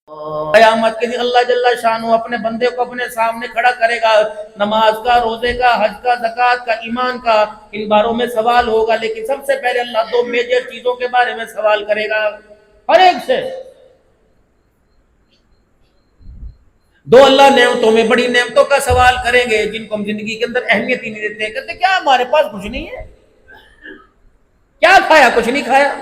قیامت کے دن اللہ جل شانہ اپنے بندے کو اپنے سامنے کھڑا کرے گا، نماز کا، روزے کا، حج کا، زکوٰۃ کا، ایمان کا، ان باروں میں سوال ہوگا، لیکن سب سے پہلے اللہ دو میجر چیزوں کے بارے میں سوال کرے گا ہر ایک سے۔ دو اللہ نعمتوں میں بڑی نعمتوں کا سوال کریں گے جن کو ہم زندگی کے اندر اہمیت ہی نہیں دیتے، کہتے کیا ہمارے پاس کچھ نہیں ہے، کیا کھایا؟ کچھ نہیں کھایا۔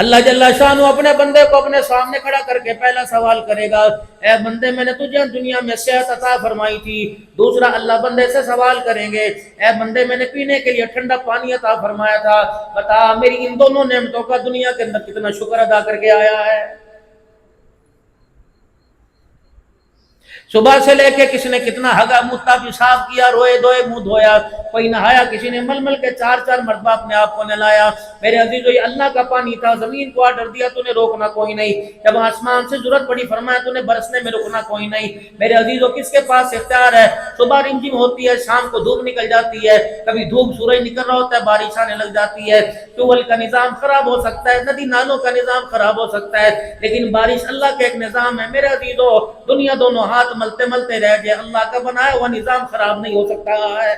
اللہ جل شانہ اپنے بندے کو اپنے سامنے کھڑا کر کے پہلا سوال کرے گا، اے بندے میں نے تجھے دنیا میں صحت عطا فرمائی تھی۔ دوسرا اللہ بندے سے سوال کریں گے، اے بندے میں نے پینے کے لیے ٹھنڈا پانی عطا فرمایا تھا، بتا میری ان دونوں نعمتوں کا دنیا کے اندر کتنا شکر ادا کر کے آیا ہے۔ صبح سے لے کے کسی نے کتنا ہگا متا پیشاب کیا، روئے دھوئے منہ دھویا، کوئی نہایا، کسی نے مل مل کے چار چار مرتبہ اپنے آپ کو نہلایا۔ میرے عزیزو یہ اللہ کا پانی تھا، زمین کو آرڈر دیا تو نے روکنا کوئی نہیں، جب آسمان سے ضرورت پڑی فرمایا تو نے برسنے میں رکنا کوئی نہیں۔ میرے عزیزو کس کے پاس اختیار ہے؟ صبح رمجم ہوتی ہے، شام کو دھوپ نکل جاتی ہے، کبھی دھوپ سورج نکل رہا ہوتا ہے، بارش آنے لگ جاتی ہے، ٹیوبویل کا نظام خراب ہو سکتا ہے، ندی نالوں کا نظام خراب ہو سکتا ہے، لیکن بارش اللہ کا ایک نظام ہے۔ میرے عزیزو دنیا دونوں ہاتھ ملتے ملتے رہ جائے، اللہ کا بنایا ہوا نظام خراب نہیں ہو سکتا ہے۔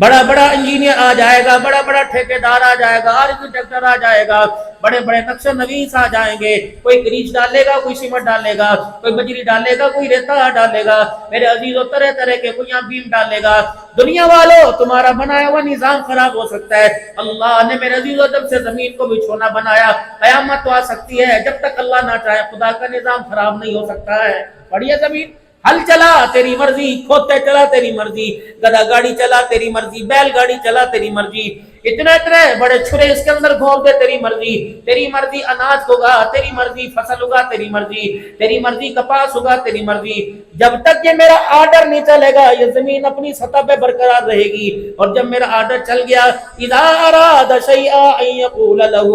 بڑا بڑا انجینئر آ جائے گا، بڑا بڑا ٹھیکیدار آ جائے گا، آرکیٹیکٹر آ جائے گا، بڑے بڑے نقشہ نویس آ جائیں گے، کوئی گریج ڈالے گا، کوئی سیمنٹ ڈالے گا، کوئی بجری ڈالے گا، کوئی ریتا ڈالے گا، میرے عزیزو طرح طرح کے کوئی یہاں بیم ڈالے گا۔ دنیا والوں تمہارا بنایا ہوا نظام خراب ہو سکتا ہے، اللہ نے میرے عزیزو جب سے زمین کو بچھونا بنایا، قیامت تو آ سکتی ہے، جب تک اللہ نہ چاہے خدا کا نظام خراب نہیں ہو سکتا ہے۔ پڑھیے زمین، ہل چلا تیری مرضی، کھوتے چلا تیری مرضی، گدا گاڑی چلا تیری مرضی، بیل گاڑی چلا تیری مرضی، اتنے اتنے بڑے چھرے اس کے اندر گھونپ دے تیری مرضی، تیری مرضی اناج ہوگا، تیری مرضی فصل ہوگا، تیری مرضی، تیری مرضی کپاس ہوگا، تیری مرضی۔ جب تک یہ میرا آرڈر نہیں چلے گا یہ زمین اپنی سطح پہ برقرار رہے گی، اور جب میرا آرڈر چل گیا، اذا اراد شیئا ان یقول له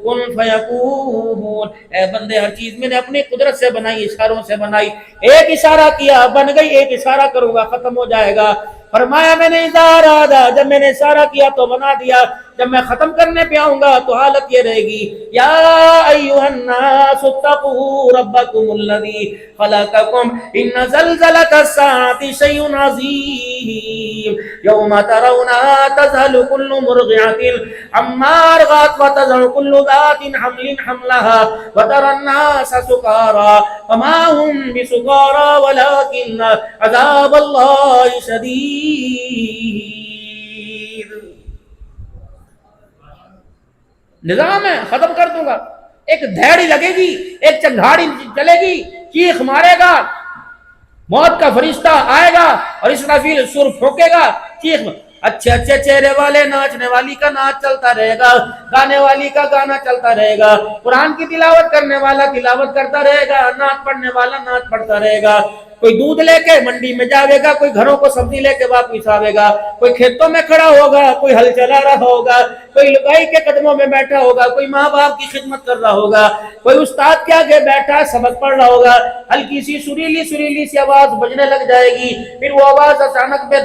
کن فیکون، اے بندے ہر چیز میں نے اپنی قدرت سے بنائی، اشاروں سے بنائی، ایک اشارہ کیا بن گئی، ایک اشارہ کروں گا ختم ہو جائے گا۔ فرمایا میں نے اذا ارادہ، جب میں نے اشارہ کیا تو بنا دیا، جب میں ختم کرنے پہ آؤں گا تو حالت یہ رہے گی، یا ایھا الناس اتقوا ربکم الذی خلقکم ان زلزلۃ الساعۃ شیء عظیم یوم ترونها تذہل کل مرضعۃ عما ارضعت وتضع کل ذات حمل حملها وترى الناس سکارى وما هم بسکارى ولكن عذاب اللہ شدید۔ نظام ہے، ختم کر دوں گا، ایک دھیڑی لگے گی، ایک چنگھاڑی چلے گی، چیخ مارے گا، موت کا فرشتہ آئے گا اور اسرافیل سر پھونکے گا، چیخ، اچھے اچھے چہرے والے ناچنے والی کا ناچ چلتا رہے گا، گانے والی کا گانا چلتا رہے گا، قرآن کی تلاوت کرنے والا تلاوت کرتا رہے گا، نعت پڑھنے والا نعت پڑھتا رہے گا، کوئی دودھ لے کے منڈی میں جاوے گا، کوئی گھروں کو سبزی لے کے واپس آوے گا، کوئی کھیتوں میں کھڑا ہوگا، کوئی ہل چلا رہا ہوگا، کوئی لگائی کے قدموں میں بیٹھا ہوگا، کوئی ماں باپ کی خدمت کر رہا ہوگا، کوئی استاد کے آگے بیٹھا سبق پڑھ رہا ہوگا، ہلکی سی سریلی سی آواز بجنے لگ جائے گی، پھر وہ آواز اچانک بے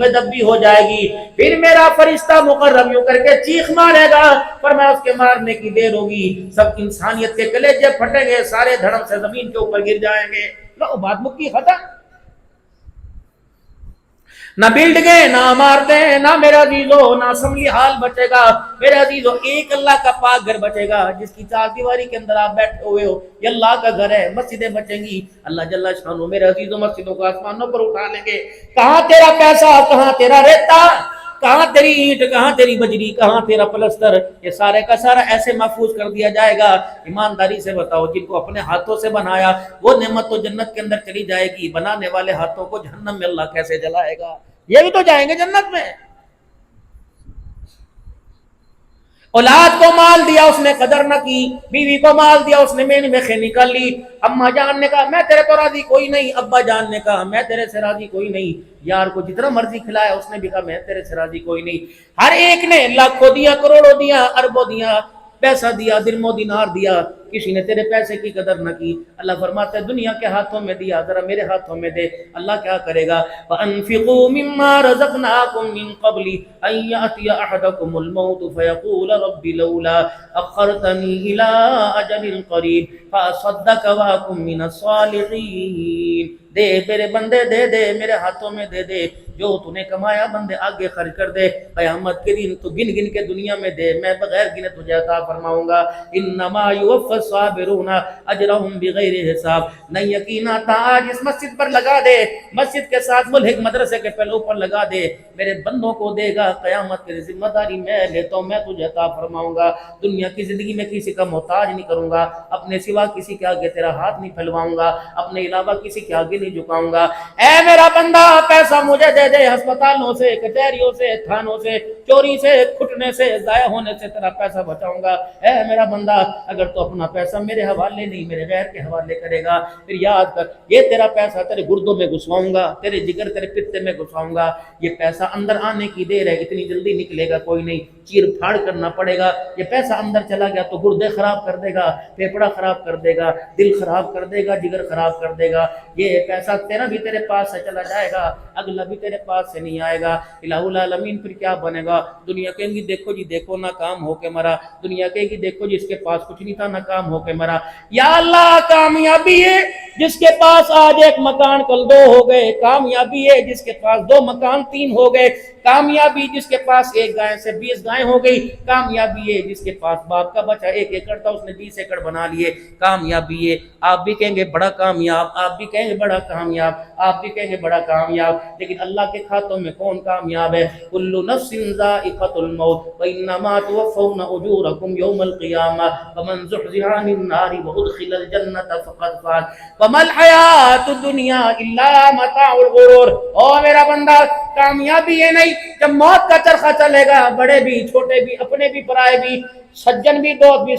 دبی ہو جائے گی، پھر میرا فرشتہ مقرب یوں کر کے چیخ مارے گا، پر میں اس کے مارنے کی دیر ہوگی، سب انسانیت کے کلیجے پھٹیں گے، سارے دھڑم سے زمین کے اوپر گر جائیں گے، لو بات مکی ختم۔ نہ بلڈنگیں، نہ عمارتیں، نہ میرا عزیزو نہ اسمبلی ہال بچے گا، میرا عزیزو ایک اللہ کا پاک گھر بچے گا جس کی چار دیواری کے اندر آپ بیٹھے ہوئے ہو، یہ اللہ کا گھر ہے، مسجدیں بچیں گی، اللہ جل شانہ میرے عزیزو مسجدوں کو آسمانوں پر اٹھا لیں گے، کہاں تیرا پیسہ، کہاں تیرا ریتا، کہاں تیری اینٹ، کہاں تیری بجری، کہاں تیرا پلستر، یہ سارے کا سارا ایسے محفوظ کر دیا جائے گا۔ ایمانداری سے بتاؤ، جن کو اپنے ہاتھوں سے بنایا وہ نعمت تو جنت کے اندر چلی جائے گی، بنانے والے ہاتھوں کو جہنم میں اللہ کیسے جلائے گا؟ یہ بھی تو جائیں گے جنت میں۔ اولاد کو مال دیا اس نے قدر نہ کی، بیوی کو مال دیا اس نے مین میں خے نکال لی، اماں جان نے کہا میں تیرے تو راضی کوئی نہیں، ابا جان نے کہا میں تیرے سے راضی کوئی نہیں، یار کو جتنا مرضی کھلایا اس نے بھی کہا میں تیرے سے راضی کوئی نہیں، ہر ایک نے لاکھوں دیا، کروڑوں دیا، اربوں دیا، پیسہ دیا، درم و دینار دیا، کسی نے تیرے پیسے کی قدر نہ کی، اللہ فرماتا ہے دنیا کے ہاتھوں میں دیا، ذرا میرے ہاتھوں میں دے۔ اللہ کیا کرے گا؟ وَأَنفِقُوا مِمَّا رَزَقْنَاكُم مِّن قَبْلِ أَن يَأْتِيَ أَحَدَكُمُ الْمَوْتُ فَيَقُولَ رَبِّ لَوْلَا أَخَّرْتَنِي إِلَىٰ أَجَلٍ قَرِيبٍ فَأَصَّدَّقَ وَأَكُن مِّنَ الصَّالِحِينَ۔ دے میرے بندے، دے دے میرے ہاتھوں میں دے دے، جو تو نے کمایا بندے آگے خرچ کر دے، قیامت کے دن تو گن گن کے دنیا میں دے، میں بغیر گنے تجھے عطا فرماؤں گا۔ انما یوفی الصابرون اجرهم بغیر حساب۔ نہیں یقینا تا آج اس مسجد پر لگا دے، مسجد کے ساتھ ملحق مدرسے کے پہلو پر لگا دے، میرے بندوں کو دے گا، قیامت کی ذمہ داری میں لیتا ہوں، میں تجھے عطا فرماؤں گا۔ دنیا کی زندگی میں کسی کا محتاج نہیں کروں گا، اپنے سوا کسی کے آگے تیرا ہاتھ نہیں پھیلواؤں گا، اپنے علاوہ کسی کے آگے نہیں جھکاؤں گا۔ اے میرا بندہ پیسہ مجھے دے دے، ہسپتالوں سے، کچہریوں سے، تھانوں سے، چوری سے، کھٹنے سے، ضائع ہونے سے تیرا پیسہ بچاؤں گا۔ اے میرا بندہ اگر تو اپنا پیسہ میرے حوالے نہیں میرے غیر کے حوالے کرے گا، پھر یاد کر یہ تیرا پیسہ تیرے گردوں میں گھسواؤں گا، تیرے جگر تیرے پتے میں گھسواؤں گا۔ یہ پیسہ اندر آنے کی دیر ہے، اتنی جلدی نکلے گا کوئی نہیں، چیر پھاڑ کرنا پڑے گا۔ یہ پیسہ اندر چلا گیا تو گردے خراب کر دے گا، پھیپڑا خراب کر دے گا، دل خراب کر دے گا، جگر خراب کر دے گا۔ یہ پیسہ تیرا بھی تیرے پاس سے چلا جائے گا، اگلا بھی تیرے پاس سے نہیں آئے گا۔ الہ العالمین پھر کیا بنے گا؟ دنیا کہیں گی دیکھو جی دیکھو ناکام ہو کے مرا، دنیا کہیں گی دیکھو جس کے پاس کچھ نہیں تھا ناکام ہو کے مرا۔ یا اللہ کامیابی ہے جس کے پاس آج ایک مکان کل دو ہو گئے، کامیابی ہے جس کے پاس دو مکان تین ہو گئے، کامیابی جس کے پاس ایک گائے سے 20 گائیں ہو گئی، کامیابی ہے جس کے پاس باپ کا بچہ 1 ایکڑ تھا اس نے 20 ایکڑ بنا لیے، کامیابی ہے۔ آپ بھی کہیں گے بڑا کامیاب، آپ بھی کہیں گے بڑا کامیاب، آپ بھی کہیں گے بڑا کامیاب، لیکن اللہ کے کھاتوں میں کون کامیاب ہے؟ کل نفس ذائقۃ الموت وانما توفون اجورکم یوم القیامہ فمن زحزح عن النار وادخل الجنۃ فقد فاز وما الحیاۃ الدنیا الا متاع الغرور۔ او میرا بندہ کامیابی یہ نہیں جب موت کا چرخہ چلے گا، بڑے بھی چھوٹے بھی، اپنے بھی پرائے بھی، سجن بھی دوست بھی،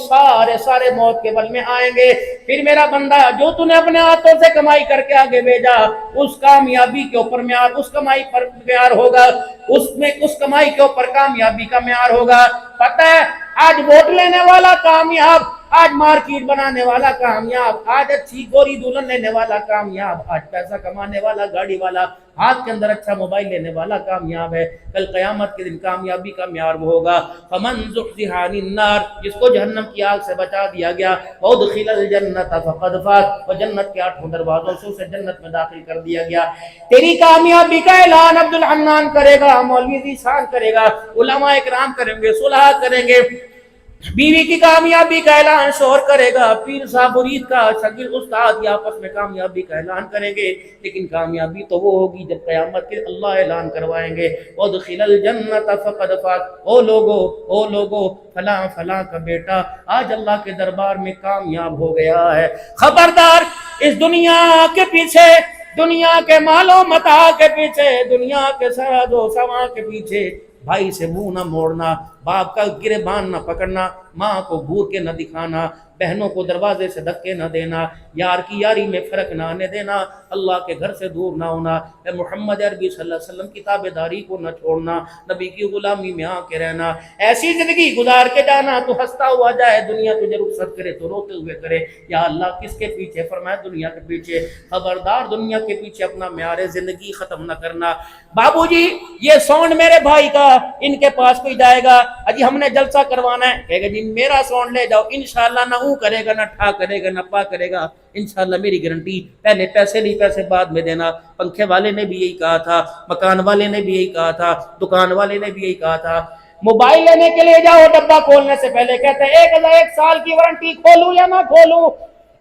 سارے موت کے بل میں آئیں گے۔ پھر میرا بندہ جو تو نے اپنے ہاتھوں سے کمائی کر کے آگے بھیجا، اس کامیابی کے اوپر معیار، اس کمائی پر معیار ہوگا، اس کمائی کے اوپر کامیابی کا معیار ہوگا۔ پتہ ہے آج ووٹ لینے والا کامیاب، آج مارکیٹ بنانے والا کامیاب، آج اچھی گوری دلہن لینے والا کامیاب، آج پیسہ کمانے والا، گاڑی والا، ہاتھ کے اندر اچھا موبائل لینے والا کامیاب ہے۔ کل قیامت کے دن کامیابی کا معیار وہ ہوگا فمن زحزح عن النار، جس کو جہنم کی آگ سے بچا دیا گیا، وادخل الجنۃ فقد فاز، وہ جنت کے 8 دروازوں سے اسے جنت میں داخل کر دیا گیا۔ تیری کامیابی کا اعلان عبد الحنان کرے گا، مولوی ذیشان کرے گا، علماء اکرام کریں گے، صلحاء کریں گے، بیوی کی کامیابی کا اعلان شوہر کرے گا، پیر صاحب مرید کا، شاگرد استاد آپس میں کامیابی کا اعلان کریں گے، لیکن کامیابی تو وہ ہوگی جب قیامت کے اللہ اعلان کروائیں گے وادخل الجنۃ فقد فاز۔ او لوگو فلاں فلاں کا بیٹا آج اللہ کے دربار میں کامیاب ہو گیا ہے۔ خبردار اس دنیا کے پیچھے، دنیا کے مال و متاع کے پیچھے، دنیا کے ساز و سامان کے پیچھے بھائی سے منہ نہ موڑنا، باپ کا گریبان نہ پکڑنا، ماں کو گھور کے نہ دکھانا، بہنوں کو دروازے سے دھکے نہ دینا، یار کی یاری میں فرق نہ آنے دینا، اللہ کے گھر سے دور نہ ہونا، محمد عربی صلی اللہ علیہ وسلم کی تابعداری کو نہ چھوڑنا، نبی کی غلامی میں آ کے رہنا، ایسی زندگی گزار کے جانا تو ہنستا ہوا جائے، دنیا تجھے رخصت کرے تو روتے ہوئے کرے۔ یا اللہ کس کے پیچھے؟ فرمایا دنیا کے پیچھے۔ خبردار دنیا کے پیچھے اپنا معیار زندگی ختم نہ کرنا۔ بابو جی یہ سونڈ میرے بھائی کا، ان کے پاس کوئی جائے گا اجی ہم نے جلسہ کروانا ہے، کہے گا جی میرا سونڈ لے جاؤ، انشاءاللہ نہ اوں کرے گا، نہ ٹھا کرے گا، نہ پا کرے گا، انشاءاللہ میری گارنٹی، پہلے پیسے نہیں، پیسے بعد میں دینا۔ پنکھے والے نے بھی یہی کہا تھا، مکان والے نے بھی یہی کہا تھا، دکان والے نے بھی یہی کہا تھا۔ موبائل لینے کے لیے جاؤ، ڈبہ کھولنے سے پہلے کہتے ہیں 1 سال کی وارنٹی، کھولوں یا نہ کھولوں؟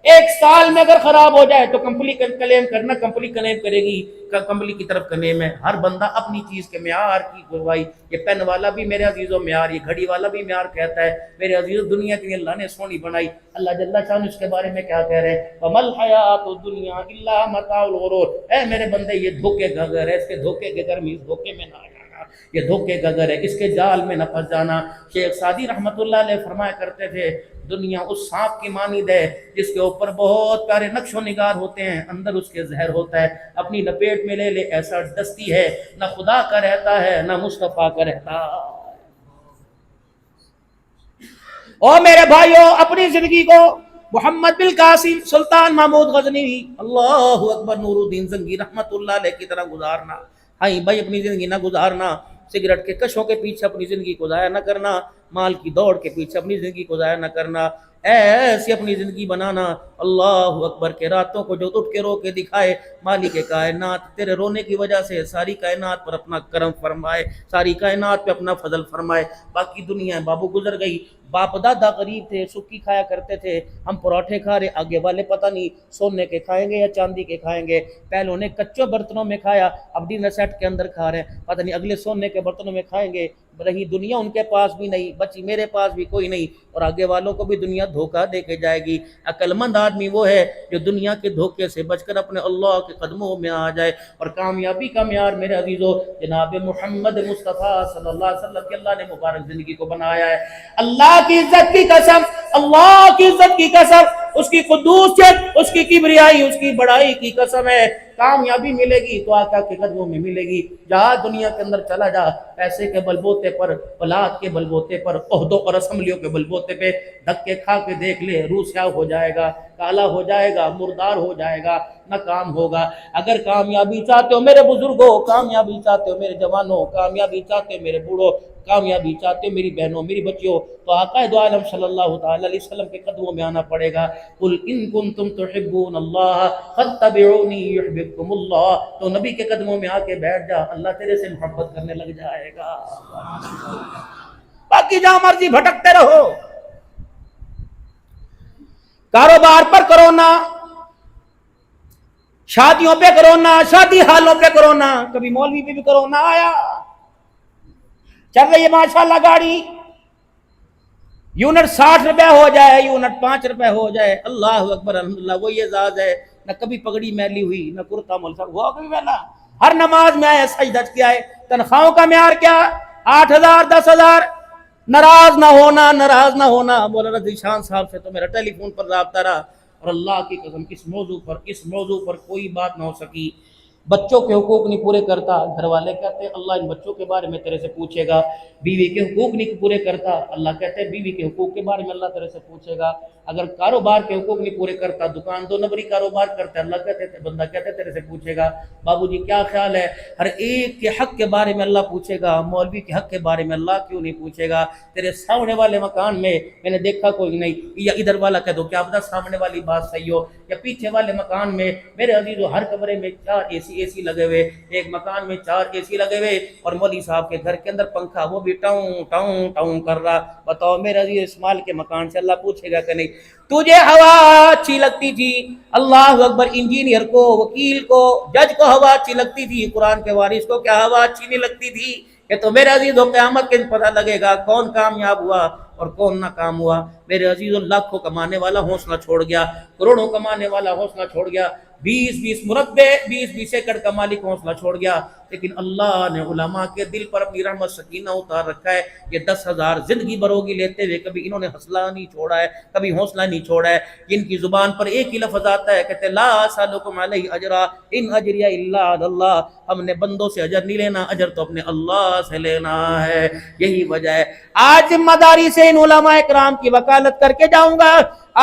1 سال میں اگر خراب ہو جائے تو کمپنی کلیم کرنا، کمپنی کلیم کرے گی، کمپنی کی طرف کلیم ہے۔ ہر بندہ اپنی چیز کے معیار کی گواہی، یہ پین والا بھی میرے عزیزوں معیار، یہ گھڑی والا بھی معیار کہتا ہے۔ میرے عزیزوں دنیا کی اللہ نے سونی بنائی، اللہ جل شانہ اس کے بارے میں کیا کہہ رہے ہیں؟ وَمَا الْحَيَاةُ الدُّنْيَا إِلَّا مَتَاعُ الْغُرُورِ۔ اے میرے بندے یہ دھوکے کا گھر ہے، اس کے دھوکے کے گھر میں اس دھوکے میں نہ آنا، یہ دھوکے کا گھر ہے، اس کے جال میں نہ پھنس جانا۔ شیخ سعدی رحمۃ اللہ علیہ فرمایا کرتے تھے دنیا اس سانپ کی مانند ہے جس کے اوپر بہت پیارے نقش و نگار ہوتے ہیں، اندر اس کے زہر ہوتا ہے، اپنی لپیٹ میں لے لے ایسا دستی ہے، نہ خدا کا رہتا ہے نہ مصطفیٰ کا رہتا۔ اور میرے بھائیوں اپنی زندگی کو محمد بن قاسم سلطان محمود غزنوی اللہ اکبر نور الدین زنگی رحمت اللہ علیہ کی طرح گزارنا. ہاں بھائی اپنی زندگی نہ گزارنا، سگریٹ کے کشوں کے پیچھے اپنی زندگی کو ضائع نہ کرنا، مال کی دوڑ کے پیچھے اپنی زندگی کو ضائع نہ کرنا، ایسی اپنی زندگی بنانا. اللہ اکبر کے راتوں کو جو اٹھ کے رو کے دکھائے، مالک کائنات تیرے رونے کی وجہ سے ساری کائنات پر اپنا کرم فرمائے، ساری کائنات پہ اپنا فضل فرمائے. باقی دنیا بابو گزر گئی، باپ دادا غریب تھے، سکی کھایا کرتے تھے، ہم پراٹھے کھا رہے، آگے والے پتہ نہیں سونے کے کھائیں گے یا چاندی کے کھائیں گے. پہلوں نے کچے برتنوں میں کھایا، اب ڈنر سیٹ کے اندر کھا رہے ہیں، پتہ نہیں اگلے سونے کے برتنوں میں کھائیں گے. رہی دنیا ان کے پاس بھی نہیں بچی، میرے پاس بھی کوئی نہیں، اور آگے والوں کو بھی دنیا دھوکہ دے کے جائے گی. عقل مند آدمی وہ ہے جو دنیا کے دھوکے سے بچ کر اپنے اللہ کے قدموں میں آ جائے. اور کامیابی کا معیار میرے عزیزو جناب محمد مصطفیٰ صلی اللہ علیہ وسلم کی اللہ نے مبارک زندگی کو بنایا ہے. اللہ کی عزت کی قسم، اللہ کی عزت کی قسم، اس کی قدوسیت، اس کی کبریائی، اس کی بڑائی کی قسم ہے، کامیابی ملے گی تو آقا کے قدموں میں ملے گی. جہاں دنیا کے اندر چلا جا، پیسے کے بلبوتے پر، اولاد کے بلبوتے پر، عہدوں اور اسمبلیوں کے بلبوتے پہ دھکے کھا کے دیکھ لے، روح سیاہ ہو جائے گا، کالا ہو جائے گا، مردار ہو جائے گا، نہ کام ہوگا. اگر کامیابی چاہتے ہو میرے بزرگوں، کامیابی چاہتے ہو میرے جوانوں، کامیابی چاہتے ہو میرے بوڑھوں، کامیابی چاہتے ہو میری بہنوں میری بچیوں، تو آقا دو عالم صلی اللہ تعالی علیہ وسلم کے قدموں میں آنا پڑے گا. قل ان کنتم تحبون اللہ فاتبعونی یحببکم اللہ. تو نبی کے قدموں میں آ کے بیٹھ جا، اللہ تیرے سے محبت کرنے لگ جائے گا. باقی جہاں مرضی بھٹکتے رہو، کاروبار پر کرونا، شادیوں پہ کرونا، شادی حالوں پہ کرونا، کبھی مولوی پہ بھی کرونا آیا. چل رہی ہے ماشاءاللہ گاڑی، یونٹ 60 روپے ہو جائے، یونٹ 5 روپے ہو جائے، اللہ اکبر الحمدللہ. وہی اعزاز ہے، نہ کبھی پگڑی میلی ہوئی، نہ کرتا ملسا ہوا کبھی میلا. ہر نماز میں آئے سجدہ کیا ہے. تنخواہوں کا معیار کیا؟ 8,000 10,000. ناراض نہ ہونا، ناراض نہ ہونا. مولانا ذیشان صاحب سے تو میرا ٹیلی فون پر رابطہ رہا، اور اللہ کی قسم اس موضوع پر کوئی بات نہ ہو سکی. بچوں کے حقوق نہیں پورے کرتا، گھر والے کہتے ہیں اللہ ان بچوں کے بارے میں تیرے سے پوچھے گا. بیوی کے حقوق نہیں پورے کرتا، اللہ کہتے ہیں بیوی کے حقوق کے بارے میں اللہ تیرے سے پوچھے گا. اگر کاروبار کے حقوق نہیں پورے کرتا، دکان 2 نمبری کاروبار کرتا ہے، اللہ کہتے ہیں بندہ کہتے ہیں تیرے سے پوچھے گا. بابو جی کیا خیال ہے؟ ہر ایک کے حق کے بارے میں اللہ پوچھے گا، مولوی کے حق کے بارے میں اللہ کیوں نہیں پوچھے گا؟ تیرے سامنے والے مکان میں نے دیکھا کوئی نہیں، یا ادھر والا کہہ دو کیا پتہ سامنے والی بات صحیح ہو، یا پیچھے والے مکان میں میرے عزیزو ہر کمرے میں 4 اے سی لگے ہوئے، ایک مکان میں 4 اے سی لگے ہوئے، اور مولوی صاحب کے گھر کے اندر پنکھا وہ بھی ٹاؤں ٹاؤں ٹاؤں کر رہا. بتاؤ میرے عزیز اسماعیل کے مکان سے اللہ پوچھے گا کہ نہیں تجھے ہوا اچھی لگتی تھی؟ اللہ اکبر. انجینئر کو، وکیل کو، جج کو ہوا اچھی لگتی تھی، قرآن کے وارث کو کیا ہوا اچھی نہیں لگتی تھی؟ کہ تو میرے عزیزو قیامت کے دن پتہ لگے گا کون کامیاب ہوا اور کون ناکام ہوا. میرے عزیزو لاکھوں کمانے والا حوصلہ چھوڑ گیا، کروڑوں کمانے والا حوصلہ چھوڑ گیا، 20 مربع 20 ایکڑ کا مالک حوصلہ چھوڑ گیا. لیکن اللہ نے علماء کے دل پر اپنی رحمت سکینہ اتار رکھا ہے. یہ 10,000 زندگی بروگی لیتے ہوئے کبھی انہوں نے حوصلہ نہیں چھوڑا ہے، کبھی حوصلہ نہیں چھوڑا ہے. جن کی زبان پر ایک ہی لفظ آتا ہے، کہتے لا اسألکم علیہ اجرا ان اجری الا علی اللہ. ہم نے بندوں سے اجر نہیں لینا، اجر تو اپنے اللہ سے لینا ہے. یہی وجہ ہے آج ذمہ داری سے ان علماء کرام کی وکالت کر کے جاؤں گا،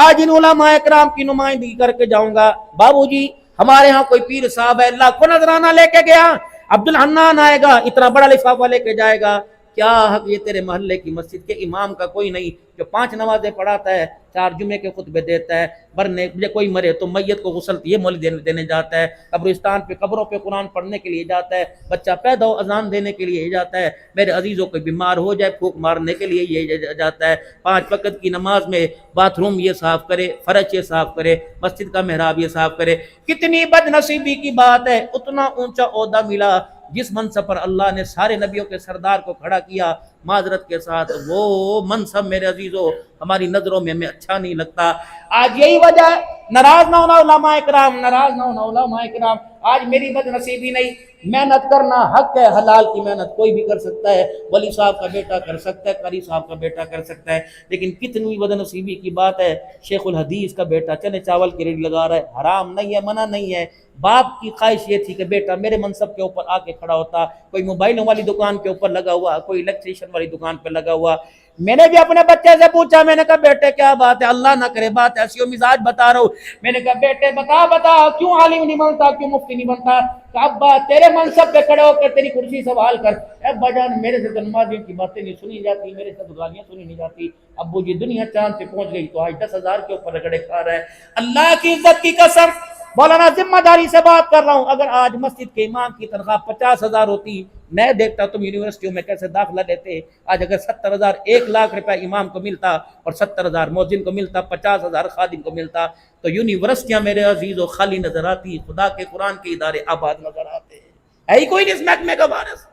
آج ان علماء کرام کی نمائندگی کر کے جاؤں گا. بابو جی ہمارے ہاں کوئی پیر صاحب ہے، لاکھوں نذرانہ لے کے گیا، عبد الحنان آئے گا اتنا بڑا لفافہ لے کے جائے گا. کیا حق یہ تیرے محلے کی مسجد کے امام کا کوئی نہیں جو 5 نمازیں پڑھاتا ہے، 4 جمعے کے خطبے دیتا ہے، مرنے کوئی مرے تو میت کو غسل یہ مول دینے جاتا ہے، قبرستان پہ قبروں پہ قرآن پڑھنے کے لیے جاتا ہے، بچہ پیدا ہو اذان دینے کے لیے جاتا ہے، میرے عزیزوں کوئی بیمار ہو جائے پھونک مارنے کے لیے یہ جاتا ہے، 5 وقت کی نماز میں باتھ روم یہ صاف کرے، فرش یہ صاف کرے، مسجد کا محراب یہ صاف کرے. کتنی بد نصیبی کی بات ہے، اتنا اونچا عہدہ ملا جس منصب پر اللہ نے سارے نبیوں کے سردار کو کھڑا کیا، معذرت کے ساتھ وہ منصب میرے عزیزو ہماری نظروں میں ہمیں اچھا نہیں لگتا. آج یہی وجہ ہے، ناراض نہ ہونا علماء کرام، ناراض نہ ہونا علماء کرام. آج میری بد نصیبی نہیں، محنت کرنا حق ہے، حلال کی محنت کوئی بھی کر سکتا ہے، ولی صاحب کا بیٹا کر سکتا ہے، قاری صاحب کا بیٹا کر سکتا ہے. لیکن کتنی بد نصیبی کی بات ہے، شیخ الحدیث کا بیٹا چنے چاول کی ریڑھی لگا رہا ہے، حرام نہیں ہے، منع نہیں ہے. باپ کی خواہش یہ تھی کہ بیٹا میرے منصب کے اوپر آ کے کھڑا ہوتا، کوئی موبائلوں والی دکان کے اوپر لگا ہوا، کوئی الیکٹریشین والی دکان پہ لگا ہوا. میں نے بھی اپنے بچے سے پوچھا، میں نے کہا بیٹے کیا بات ہے؟ اللہ نہ کرے بات ایسی ہو، مزاج بتا رہا ہوں۔ میں نے کہا بیٹے بتا کیوں عالم نہیں بنتا، کیوں مفتی نہیں بنتا؟ کہ ابا تیرے منصب پہ کھڑے ہو کر تیری کرسی سوال کر۔ ابا جان میرے سے تو نمازیوں کی باتیں نہیں سنی جاتی، میرے سے تو گالیاں سنی نہیں جاتی۔ ابو جی دنیا چاند پہ پہنچ گئی تو آج 10,000 کے اوپر رگڑے کھا رہا ہے۔ اللہ کی عزت کی قسم مولانا ذمہ داری سے بات کر رہا ہوں، اگر آج مسجد کے امام کی تنخواہ 50,000 ہوتی، میں دیکھتا تم یونیورسٹیوں میں کیسے داخلہ لیتے۔ آج اگر 70,000 1 لاکھ روپے امام کو ملتا اور 70,000 مؤذن کو ملتا، 50,000 خادم کو ملتا، تو یونیورسٹیاں میرے عزیزوں خالی نظر آتی، خدا کے قرآن کے ادارے آباد نظر آتے۔ ہے ہی کوئی نہیں اس محکمے کا وارث۔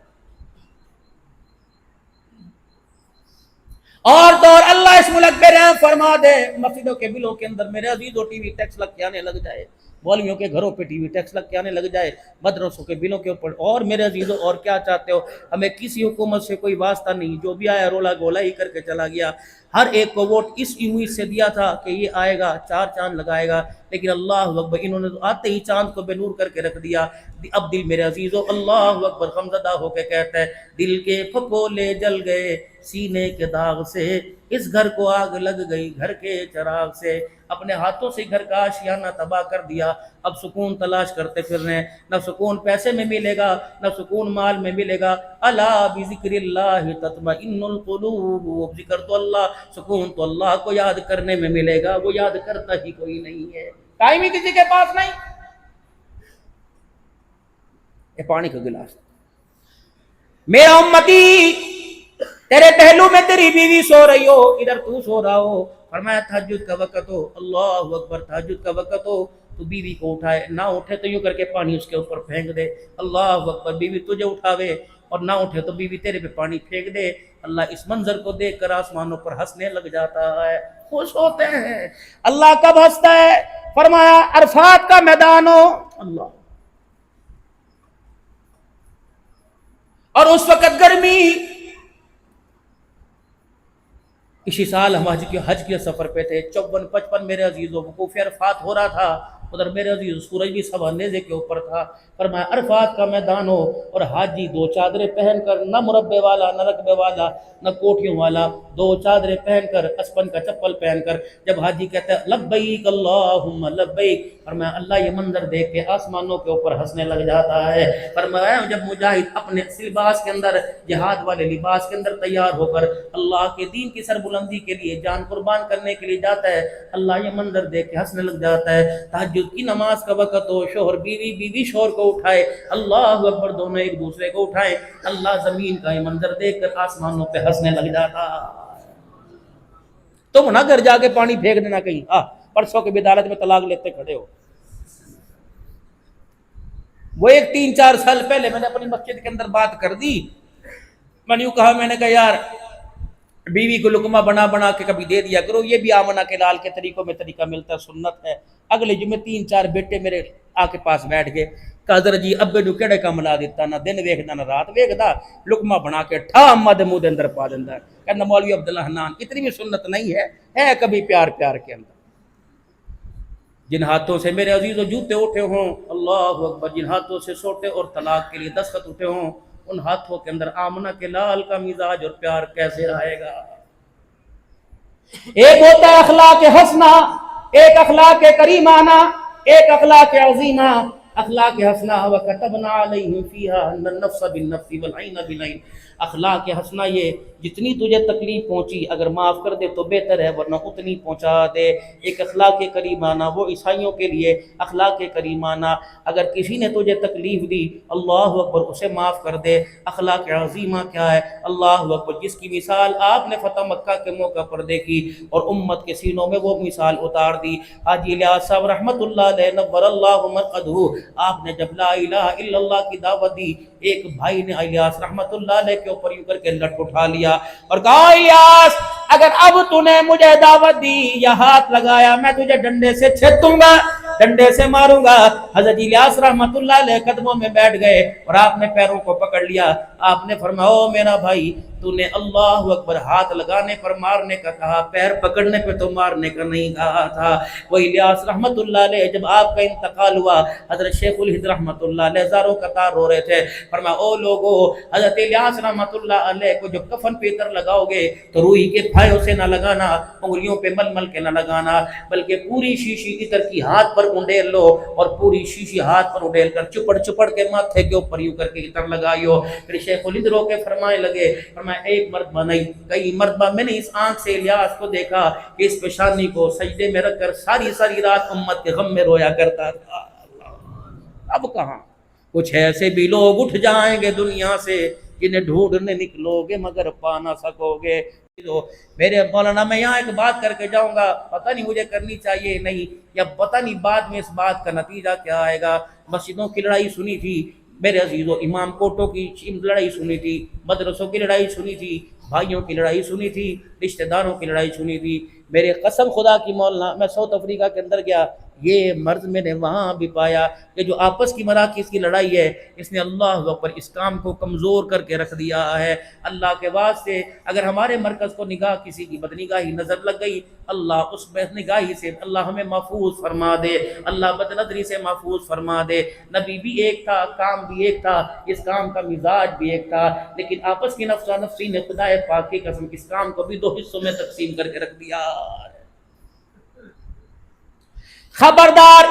اور تو اور اللہ اس ملک پہ رحم فرما دے، مسجدوں کے بلوں کے اندر میرے عزیزوں ٹی وی ٹیکس لگ کے آنے لگ جائے، مولویوں کے گھروں پہ ٹی وی ٹیکس لگ کے آنے لگ جائے، مدرسوں کے بلوں کے اوپر۔ اور میرے عزیزوں اور کیا چاہتے ہو؟ ہمیں کسی حکومت سے کوئی واسطہ نہیں، جو بھی آیا رولا گولا ہی کر کے چلا گیا۔ ہر ایک کو ووٹ اس امید سے دیا تھا کہ یہ آئے گا 4 چاند لگائے گا، لیکن اللہ اکبر انہوں نے آتے ہی چاند کو بے نور کر کے رکھ دیا۔ اب دل میرے عزیزوں اللہ اکبر غمزدہ ہو کے کہتا ہے، دل کے پھپھولے جل گئے سینے کے داغ سے، اس گھر کو آگ لگ گئی گھر کے چراغ سے۔ اپنے ہاتھوں سے گھر کا آشیانہ تباہ کر دیا، اب سکون تلاش کرتے پھر رہے ہیں۔ نہ سکون پیسے میں ملے گا، نہ سکون مال میں ملے گا۔ الا بذکر اللہ تطمئن القلوب، ذکر تو اللہ، سکون تو اللہ کو یاد کرنے میں ملے گا، وہ یاد کرتا ہی کوئی نہیں ہے، ٹائم ہی کسی کے پاس نہیں۔ یہ پانی کا گلاس، میرا امتی تیرے پہلو میں تیری بیوی سو رہی ہو، ادھر تو سو رہا ہو۔ فرمایا تہجد کا وقت ہو، اللہ اکبر، تہجد کا وقت ہو تو بیوی کو اٹھائے، نہ اٹھے تو یوں کر کے پانی اس کے اوپر پھینک دے، اللہ اکبر۔ بیوی تجھے اٹھاوے اور نہ اٹھے تو بیوی تیرے پہ پانی پھینک دے۔ اللہ اس منظر کو دیکھ کر آسمانوں پر ہنسنے لگ جاتا ہے، خوش ہوتے ہیں۔ اللہ کب ہنستا ہے؟ فرمایا عرفات کا میدان ہو، اللہ، اور اس وقت گرمی۔ اسی سال ہم حج کے سفر پہ تھے، 54-55 میرے عزیزوں وقوف عرفات ہو رہا تھا، ادھر میرے عزیز سورج بھی سوا نیزے کے اوپر تھا۔ فرمایا عرفات کا میدان ہو اور حاجی 2 چادریں پہن کر، نہ مربے والا، نہ رقبے والا، نہ کوٹیوں والا، 2 چادریں پہن کر، اسپن کا چپل پہن کر، جب حاجی کہتا ہے لبیک اللہم لبیک، فرمایا اللہ یہ منظر دیکھ کے آسمانوں کے اوپر ہنسنے لگ جاتا ہے۔ فرمایا جب مجاہد اپنے لباس کے اندر، جہاد والے لباس کے اندر تیار ہو کر اللہ کے دین کی سربلندی کے لیے جان قربان کرنے کے لیے جاتا ہے، اللہ یہ منظر دیکھ کے ہنسنے لگ جاتا ہے۔ تہجد کی نماز کا وقت ہو، شوہر بیوی، بیوی شوہر کو اٹھائے، اللہ اکبر، دونوں ایک دوسرے کو اٹھائیں، اللہ زمین کا یہ منظر دیکھ کر آسمانوں پہ ہنسنے لگ جاتا۔ تم نہ گھر جا کے پانی پھینک دینا کہیں، پرسوں کے بدالت میں طلاق لیتے کھڑے ہو۔ وہ ایک 3-4 سال پہلے میں نے اپنی مسجد کے اندر بات کر دی، میں نے یوں کہا، میں نے کہا یار بیوی کو لقمہ بنا بنا کے کبھی دے دیا کرو، یہ بھی آمنہ کے لال کے طریقوں میں طریقہ ملتا ہے، سنت ہے۔ اگلے جمعے 3-4 بیٹے میرے آ کے پاس بیٹھ گئے، کہا حضرت جی ابے نو کیڑے کام لا دیتا، نہ دن ویکھدا نہ رات ویکھدا، لقمہ بنا کے ٹھا اما دے منہ دے اندر پا دیندا ہے۔ کہنا مولوی عبداللہ حنان اتنی بھی سنت نہیں ہے کبھی پیار پیار کے اندر۔ جن ہاتھوں سے میرے عزیزوں جوتے اٹھے ہوں، اللہ اکبر، جن ہاتھوں سے سوٹے اور طلاق کے لیے دستخط اٹھے ہوں، ان ہاتھوں کے اندر آمنہ کے لال کا مزاج اور پیار کیسے آئے گا؟ ایک ہوتا ہے اخلاق حسنہ، ایک اخلاق کریمانہ، ایک اخلاق عظیمہ۔ اخلاق حسنہ وَكَتَبْنَا عَلَيْهِمْ فِيهَا أَنَّ النَّفْسَ بِالنَّفْسِ وَالْعَيْنَ بِالْعَيْنِ۔ اخلاق حسنہ یہ جتنی تجھے تکلیف پہنچی اگر معاف کر دے تو بہتر ہے، ورنہ اتنی پہنچا دے۔ ایک اخلاق کریمانہ، وہ عیسائیوں کے لیے اخلاق کریمانہ، اگر کسی نے تجھے تکلیف دی اللہ اکبر اسے معاف کر دے۔ اخلاق عظیمہ کیا ہے؟ اللہ اکبر، جس کی مثال آپ نے فتح مکہ کے موقع پر دیکھی اور امت کے سینوں میں وہ مثال اتار دی۔ حاجی الیاس صاحب رحمۃ اللہ علیہ نور اللہ مرقدہ، آپ نے جب لا الہ الا اللہ کی دعوت دی، ایک بھائی نے الیاس رحمۃ اللہ علیہ کے اوپر یوں کر کے لٹ اٹھا لیا اور کہا الیاس اگر اب تو نے مجھے دعوت دی یا ہاتھ لگایا میں تجھے ڈنڈے سے چھیدوں گا، ڈنڈے سے ماروں گا۔ حضرت الیاس رحمۃ اللہ علیہ قدموں میں بیٹھ گئے اور آپ نے پیروں کو پکڑ لیا۔ آپ نے فرمایا او میرا بھائی، تو نے اللہ اکبر ہاتھ لگانے پر مارنے کا کہا، پیر پکڑنے پہ تو مارنے کا نہیں کہا تھا۔ وہ الیاس رحمت اللہ علیہ جب آپ کا انتقال ہوا، حضرت شیخ الہند رحمت اللہ علیہ زاروں قطار رو رہے تھے، فرمایا او لوگو، حضرت الیاس رحمت اللہ علیہ کو جو کفن پہ اتر لگاؤ گے تو روئی کے پھائیوں سے نہ لگانا، انگلیوں پہ مل مل کے نہ لگانا، بلکہ پوری شیشی اتر کی ہاتھ پر انڈیل لو اور پوری شیشی ہاتھ پر انڈیل کر چپڑ چپڑ کے ماتھے کے اوپر یوں کر کے اتر لگائیو۔ پھر شیخ الہند رو کے فرمائے لگے، فرمایا ایک مرتبہ نہیں کئی مرتبہ میں نے اس آنکھ سے الیاس کو دیکھا کہ اس پیشانی کو سجدے میں رکھ کر ساری ساری رات امت کے غم میں رویا کرتا تھا۔ اب کہاں کچھ ایسے بھی لوگ اٹھ جائیں گے دنیا سے جنہیں ڈھونڈنے نکلو گے مگر پا نہ سکو گے۔ میرے مولانا میں یہاں ایک بات کر کے جاؤں گا، پتہ نہیں مجھے کرنی چاہیے نہیں، یا پتہ نہیں بعد میں اس بات کا نتیجہ کیا آئے گا۔ مسجدوں کی لڑائی سنی تھی میرے عزیزو، امام کوٹوں کی لڑائی سنی تھی، مدرسوں کی لڑائی سنی تھی، بھائیوں کی لڑائی سنی تھی، رشتہ داروں کی لڑائی سنی تھی۔ میرے قسم خدا کی مولانا، میں ساؤتھ افریقہ کے اندر گیا، یہ مرض میں نے وہاں بھی پایا کہ جو آپس کی مراکز کی لڑائی ہے، اس نے اللہ پر اس کام کو کمزور کر کے رکھ دیا ہے۔ اللہ کے واسطے اگر ہمارے مرکز کو نگاہ کسی کی بدنگاہی نظر لگ گئی، اللہ اس بدنگاہی سے اللہ ہمیں محفوظ فرما دے، اللہ بد نظری سے محفوظ فرما دے۔ نبی بھی ایک تھا، کام بھی ایک تھا، اس کام کا مزاج بھی ایک تھا، لیکن آپس کی نفسا نفسی نے خدا پاک کی قسم اس کام کو بھی دو حصوں میں تقسیم کر کے رکھ دیا۔ خبردار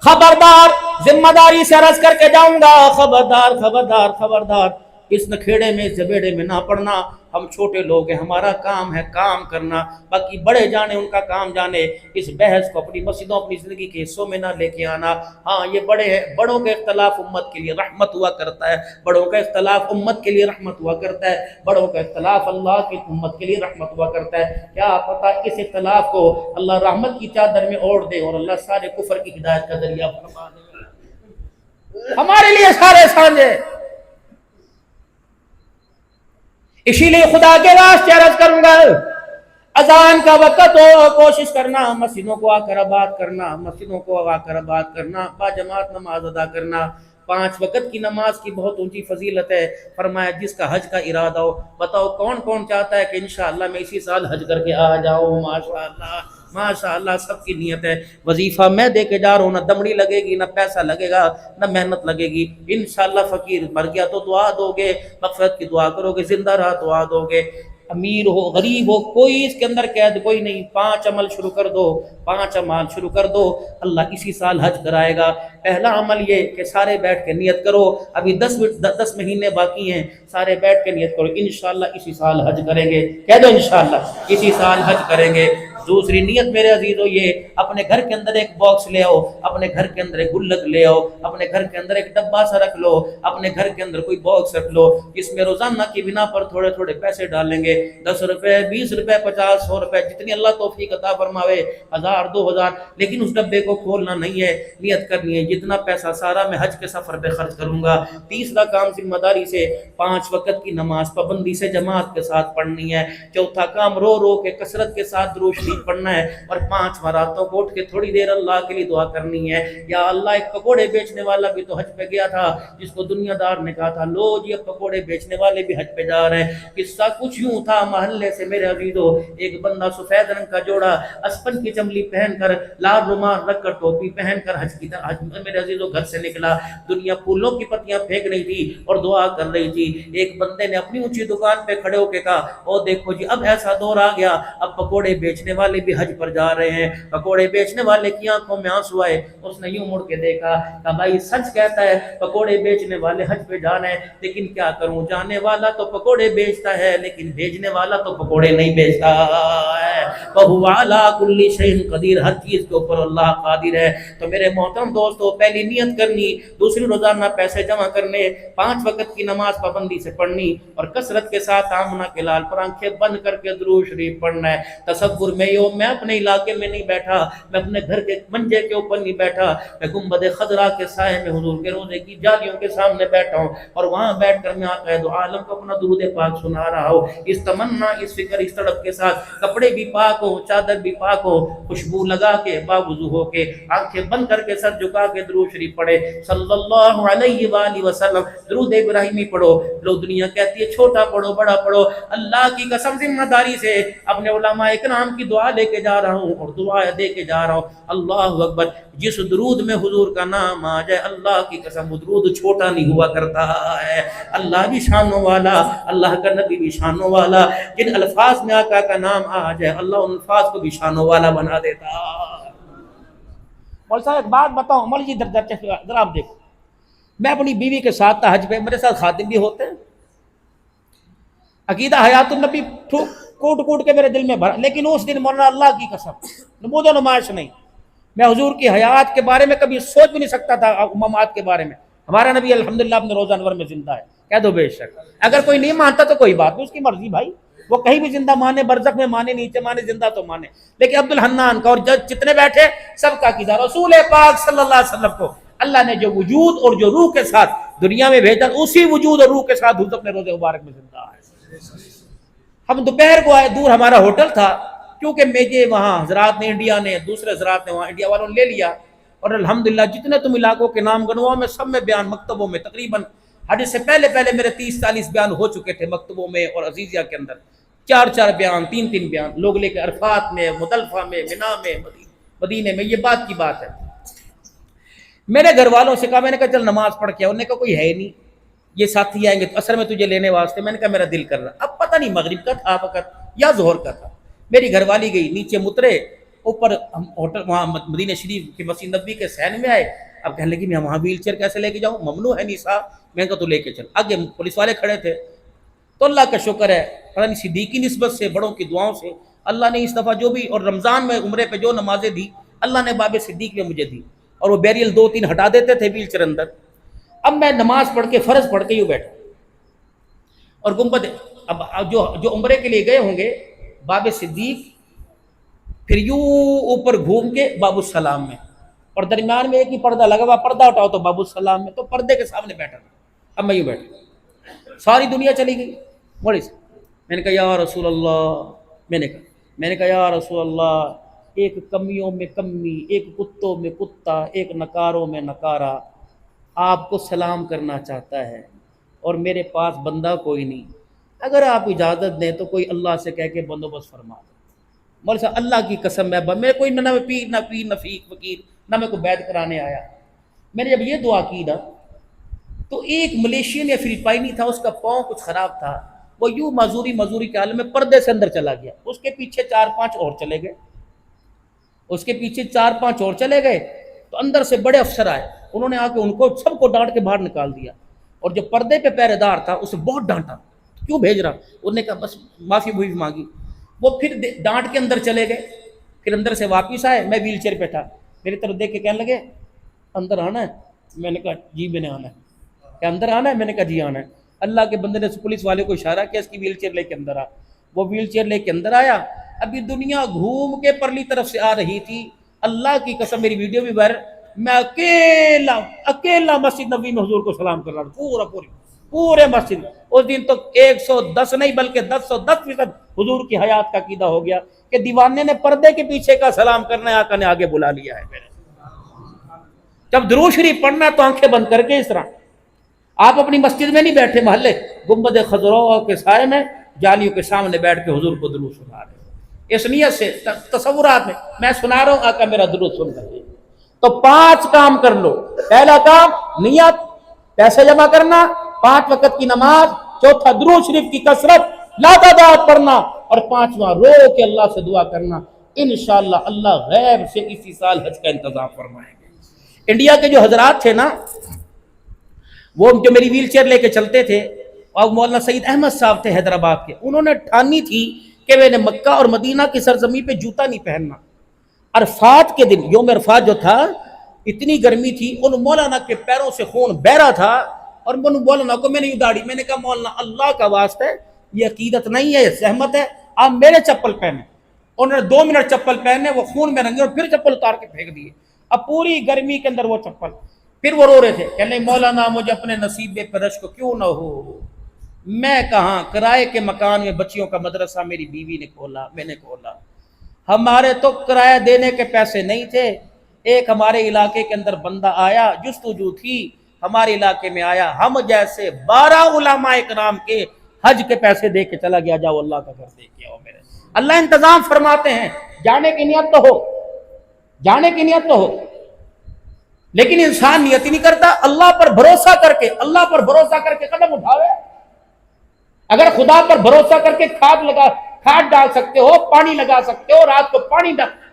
خبردار، ذمہ داری سے عرض کر کے جاؤں گا، خبردار خبردار خبردار، اس نکھیڑے میں اس جبیڑے میں نہ پڑنا۔ ہم چھوٹے لوگ ہیں، ہمارا کام ہے کام کرنا، باقی بڑے جانے ان کا کام جانے۔ اس بحث کو اپنی مسجدوں اپنی زندگی کے حصوں میں نہ لے کے آنا۔ ہاں یہ بڑے ہیں، بڑوں کا اختلاف امت کے لیے رحمت ہوا کرتا ہے، بڑوں کا اختلاف امت کے لیے رحمت ہوا کرتا ہے، بڑوں کا اختلاف اللہ کی امت کے لیے رحمت ہوا کرتا ہے۔ کیا پتہ اس اختلاف کو اللہ رحمت کی چادر میں اوڑھ دے اور اللہ سارے کفر کی ہدایت کا ذریعہ فرما دے، ہمارے لیے سارے سانجے۔ اسی لیے خدا کے واسطے عرض کروں گا، اذان کا وقت ہو کوشش کرنا مسجدوں کو آ کر آباد کرنا، مسجدوں کو آ کر آباد کرنا، با جماعت نماز ادا کرنا۔ 5 وقت کی نماز کی بہت اونچی فضیلت ہے۔ فرمایا جس کا حج کا ارادہ ہو، بتاؤ کون کون چاہتا ہے کہ انشاءاللہ میں اسی سال حج کر کے آ جاؤں؟ ماشاءاللہ ماشاءاللہ، سب کی نیت ہے۔ وظیفہ میں دے کے جا رہا ہوں، نہ دمڑی لگے گی، نہ پیسہ لگے گا، نہ محنت لگے گی۔ انشاءاللہ فقیر مر گیا تو دعا دو گے، مغفرت کی دعا کرو گے، زندہ رہا دعا دو گے۔ امیر ہو غریب ہو، کوئی اس کے اندر قید کوئی نہیں۔ 5 عمل شروع کر دو، 5 اعمال شروع کر دو، اللہ اسی سال حج کرائے گا۔ پہلا عمل یہ کہ سارے بیٹھ کے نیت کرو، ابھی 10 مہینے باقی ہیں، سارے بیٹھ کے نیت کرو انشاءاللہ اسی سال حج کریں گے۔ کہہ دو انشاءاللہ اسی سال حج کریں گے۔ دوسری نیت میرے عزیزو یہ، اپنے گھر کے اندر ایک باکس لے آؤ، اپنے گھر کے اندر ایک گلک لے آؤ، اپنے گھر کے اندر ایک ڈبہ سا رکھ لو، اپنے گھر کے اندر کوئی باکس رکھ لو، جس میں روزانہ کی بنا پر تھوڑے تھوڑے پیسے ڈالیں گے، 10 روپے 20 روپے 50 100 روپے، جتنی اللہ توفیق عطا فرماوے، 1000 2000، لیکن اس ڈبے کو کھولنا نہیں ہے، نیت کرنی ہے جتنا پیسہ سارا میں حج کے سفر پہ خرچ کروں گا۔ تیسرا کام ذمہ داری سے 5 وقت کی نماز پابندی سے جماعت کے ساتھ پڑھنی ہے۔ چوتھا کام رو رو کے کثرت کے ساتھ درود شریف پڑھنا ہے، اور 5 راتوں کو اٹھ کے تھوڑی دیر اللہ کے لیے دعا کرنی ہے۔ یا اللہ، ایک پکوڑے بیچنے والا بھی تو حج پہ گیا تھا، جس کو دنیا دار نے کہا تھا لو جی اب پکوڑے بیچنے والے بھی حج پہ جا رہے ہیں۔ قصہ کچھ یوں تھا، محلے سے میرے عزیزو ایک بندہ سفید رنگ کا جوڑا اسپن کی چملی پہن کر، لال رومال رکھ کر، ٹوپی پہن کر حج میرے عزیزو گھر سے نکلا۔ دنیا پھولوں کی پتیاں پھینک رہی تھی اور دعا کر رہی تھی۔ ایک بندے نے اپنی اونچی دکان پہ کھڑے ہو کے کہا، او دیکھو جی اب ایسا دور آ گیا، اب پکوڑے بیچنے والے بھی حج پر جا رہے ہیں۔ پکوڑے بیچنے والے کی آنکھوں میں آنسو آئے، اس نے یوں مڑ کے دیکھا، کہا بھائی سچ کہتا ہے، پکوڑے بیچنے والے حج پہ جانا ہے، لیکن کیا کروں، جانے والا تو پکوڑے بیچتا ہے لیکن بھیجنے والا تو پکوڑے نہیں بیچتا ہے۔ وَهُوَ عَلَىٰ كُلِّ شَيْءٍ قدیر، ہر چیز کے اوپر اللہ قادر ہے۔ تو میرے محترم دوستو، پہلی نیت کرنی، دوسری روزانہ پیسے جمع کرنے، 5 وقت کی نماز پابندی سے پڑھنی، اور کثرت کے ساتھ آمنہ کے لال پر آنکھیں بند کر کے درود شریف پڑھنا ہے۔ تصور میں بھائیو میں اپنے علاقے میں نہیں بیٹھا، میں اپنے گھر کے منجے کے اوپر نہیں بیٹھا، میں گنبد خضرا کے سائے میں حضور کے روضے کی جالیوں کے سامنے بیٹھا ہوں، اور وہاں بیٹھ کر میں آقا دو عالم کو اپنا درود پاک سنا رہا ہوں، اس تمنا، اس فکر، اس تڑپ کے ساتھ، کپڑے بھی پاک ہو، چادر بھی پاک ہو، خوشبو لگا کے باوضو ہو کے آنکھیں بند کر کے سر جھکا کے درود شریف پڑھے صلی اللہ علیہ وآلہ وسلم، درود ابراہیمی پڑھو۔ لوگ دنیا کہتی ہے چھوٹا پڑھو بڑا پڑھو، اللہ کی قسم ذمہ داری سے اپنے علماء اکرام کی دعا لے کے جا رہا ہوں اور دعا دے کے جا رہا ہوں۔ اللہ اکبر، جس درود میں حضور کا نام آ جائے اللہ کی قسم وہ درود چھوٹا نہیں ہوا کرتا ہے۔ اللہ بھی شانوں والا، اللہ کا نبی بھی شانوں والا، جن الفاظ میں آقا کا نام آ جائے اللہ ان الفاظ کو بھی شانوں والا بنا دیتا۔ مول صاحب ایک بات بتاؤں، مول جی ذرا آپ دیکھو، میں اپنی بیوی کے ساتھ تھا حج پہ، میرے ساتھ خادم بھی ہوتے ہیں، عقیدہ حیات النبی کوٹ کوٹ کے میرے دل میں بھرا، لیکن اس دن مولانا اللہ کی قسم نمود و نمائش نہیں، میں حضور کی حیات کے بارے میں کبھی سوچ بھی نہیں سکتا تھا، امامات کے بارے میں۔ ہمارا نبی الحمدللہ اپنے روزہ انور میں زندہ ہے، کہہ دو بے شک، اگر کوئی نہیں مانتا تو کوئی بات نہیں، اس کی مرضی بھائی، وہ کہیں بھی زندہ مانے، برزخ میں مانے، نیچے مانے، زندہ تو مانے، لیکن عبد الحنان کا اور جتنے بیٹھے سب کا عقیدہ رسول پاک صلی اللہ علیہ وسلم کو اللہ نے جو وجود اور جو روح کے ساتھ دنیا میں بھیجا، اسی وجود اور روح کے ساتھ حضور اپنے روزے مبارک میں زندہ ہے۔ ہم دوپہر کو آئے، دور ہمارا ہوٹل تھا، کیونکہ میجے وہاں حضرات نے، انڈیا نے، دوسرے حضرات نے وہاں انڈیا والوں نے لے لیا، اور الحمدللہ جتنے تم علاقوں کے نام گنواؤ میں سب میں بیان مکتبوں میں تقریباً حج سے پہلے میرے 30-40 بیان ہو چکے تھے مکتبوں میں اور عزیزیہ کے اندر، 4 بیان، 3 بیان لوگ لے کے عرفات میں، مزدلفہ میں، منا میں، مدینے میں، یہ بات کی بات ہے۔ میرے گھر والوں سے کہا، میں نے کہا چل نماز پڑھ کے، انہوں نے کہا کوئی ہے نہیں، یہ ساتھی آئیں گے تو اثر میں تجھے لینے واسطے، میں نے کہا میرا دل کر رہا، اب پتہ نہیں مغرب کا تھا وقت یا ظہر کا تھا، میری گھر والی گئی، نیچے مترے، اوپر ہم ہوٹل وہاں مدینہ شریف کی مسجد نبوی کے سین میں آئے، اب کہنے لگی میں وہاں ویل چیئر کیسے لے کے جاؤں، ممنوع ہے نساء، میں نے کہا تو لے کے چل، آگے پولیس والے کھڑے تھے، تو اللہ کا شکر ہے پتہ نہیں صدیقی نسبت سے، بڑوں کی دعاؤں سے اللہ نے اس دفعہ جو بھی، اور رمضان میں عمرے پہ جو نمازیں دی اللہ نے باب صدیق میں مجھے دی، اور وہ بیریل 2-3 ہٹا دیتے تھے ویل چیئر اندر۔ اب میں نماز پڑھ کے فرض پڑھ کے یوں بیٹھا، اور گنبد، اب جو عمرے کے لیے گئے ہوں گے باب صدیق، پھر یوں اوپر گھوم کے باب السلام میں، اور درمیان میں ایک ہی پردہ لگا ہوا، پردہ اٹھاؤ تو باب السلام میں، تو پردے کے سامنے بیٹھا تھا۔ اب میں یوں بیٹھا، ساری دنیا چلی گئی، بڑی سے میں نے کہا یا رسول اللہ، میں نے کہا یا رسول اللہ، ایک کمیوں میں کمی، ایک کتوں میں کتا، ایک نکاروں میں نکارا آپ کو سلام کرنا چاہتا ہے، اور میرے پاس بندہ کوئی نہیں، اگر آپ اجازت دیں تو کوئی اللہ سے کہہ کے بندوبست فرما دیں۔ مول صاحب اللہ کی قسم ہے، میں کوئی نہ پیر نہ فقیر، نہ میں کوئی بیعت کرانے آیا، میں نے جب یہ دعا کی نا تو ایک ملیشین یا فلپائنی تھا، اس کا پاؤں کچھ خراب تھا، وہ یوں مزوری کے عالم میں پردے سے اندر چلا گیا، اس کے پیچھے 4-5 اور چلے گئے، اس کے پیچھے 4-5 اور چلے گئے، تو اندر سے بڑے افسر آئے، انہوں نے آ کے ان کو سب کو ڈانٹ کے باہر نکال دیا، اور جو پردے پہ پہرے دار تھا اسے بہت ڈانٹا، کیوں بھیج رہا، انہوں نے کہا بس معافی مانگی، وہ پھر ڈانٹ کے اندر چلے گئے، پھر اندر سے واپس آئے، میں ویل چیئر پہ تھا، میری طرف دیکھ کے کہنے لگے اندر آنا ہے، میں نے کہا جی میں نے آنا ہے، کہ اندر آنا ہے، میں نے کہا جی آنا ہے، اللہ کے بندے نے پولیس والے کو اشارہ کیا اس کی ویل چیئر لے کے اندر آ، وہ ویل چیئر لے کے اندر آیا، ابھی دنیا گھوم کے پرلی طرف سے آ رہی تھی، اللہ کی قسم میری ویڈیو بھی وائرل، میں اکیلا مسجد نبوی میں حضور کو سلام کر رہا تھا، پورے مسجد، اس دن تو 110 نہیں بلکہ 110% حضور کی حیات کا عقیدہ ہو گیا کہ دیوانے نے پردے کے پیچھے کا سلام کرنا ہے، آقا نے آگے بلا لیا ہے میرے۔ جب درود شریف پڑھنا تو آنکھیں بند کر کے اس طرح، آپ اپنی مسجد میں نہیں بیٹھے، محلے گنبد خضرا کے سائے میں جالیوں کے سامنے بیٹھ کے حضور کو درود سنا رہے ہیں، اس نیت سے تصورات میں سنا رہا ہوں آقا میرا درود سن رہے ہیں۔ تو 5 کام کر لو، پہلا کام نیت، پیسے جمع کرنا، 5 وقت کی نماز، چوتھا درود شریف کی کثرت لاتعداد پڑھنا، اور 5واں رو کے اللہ سے دعا کرنا، انشاءاللہ اللہ غیب سے اسی سال حج کا انتظام فرمائیں گے۔ انڈیا کے جو حضرات تھے نا، وہ جو میری ویل چیئر لے کے چلتے تھے، اور مولانا سعید احمد صاحب تھے حیدرآباد کے، انہوں نے ٹھانی تھی کہ میں نے مکہ اور مدینہ کی سرزمین پہ جوتا نہیں پہننا۔ عرفات کے دن، یوم عرفات جو تھا، اتنی گرمی تھی، ان مولانا کے پیروں سے خون بہ رہا تھا، اور مولانا کو میں نے اداڑی، میں نے کہا مولانا اللہ کا واسطہ ہے، یہ عقیدت نہیں ہے، یہ زحمت ہے، آپ میرے چپل پہنے، انہوں نے 2 منٹ چپل پہنے، وہ خون میں رنگے اور پھر چپل اتار کے پھینک دیے. اب پوری گرمی کے اندر وہ چپل. پھر وہ رو رہے تھے کہ نہیں مولانا مجھے اپنے نصیب پہ رشک کو کیوں نہ ہو، میں کہاں کرائے کے مکان میں بچیوں کا مدرسہ میری بیوی نے کھولا، میں نے کھولا. ہمارے تو کرایہ دینے کے پیسے نہیں تھے. ایک ہمارے علاقے کے اندر بندہ آیا، جستجو تھی، ہمارے علاقے میں آیا، ہم جیسے 12 علماء اکرام کے حج کے پیسے دے کے چلا گیا، جاؤ اللہ کا گھر دے کے آؤ. میرے اللہ انتظام فرماتے ہیں. جانے کی نیت تو ہو، جانے کی نیت تو ہو، لیکن انسان نیت ہی نہیں کرتا. اللہ پر بھروسہ کر کے، اللہ پر بھروسہ کر کے قدم اٹھاوے. اگر خدا پر بھروسہ کر کے کھاد ڈال سکتے ہو، پانی لگا سکتے ہو، رات کو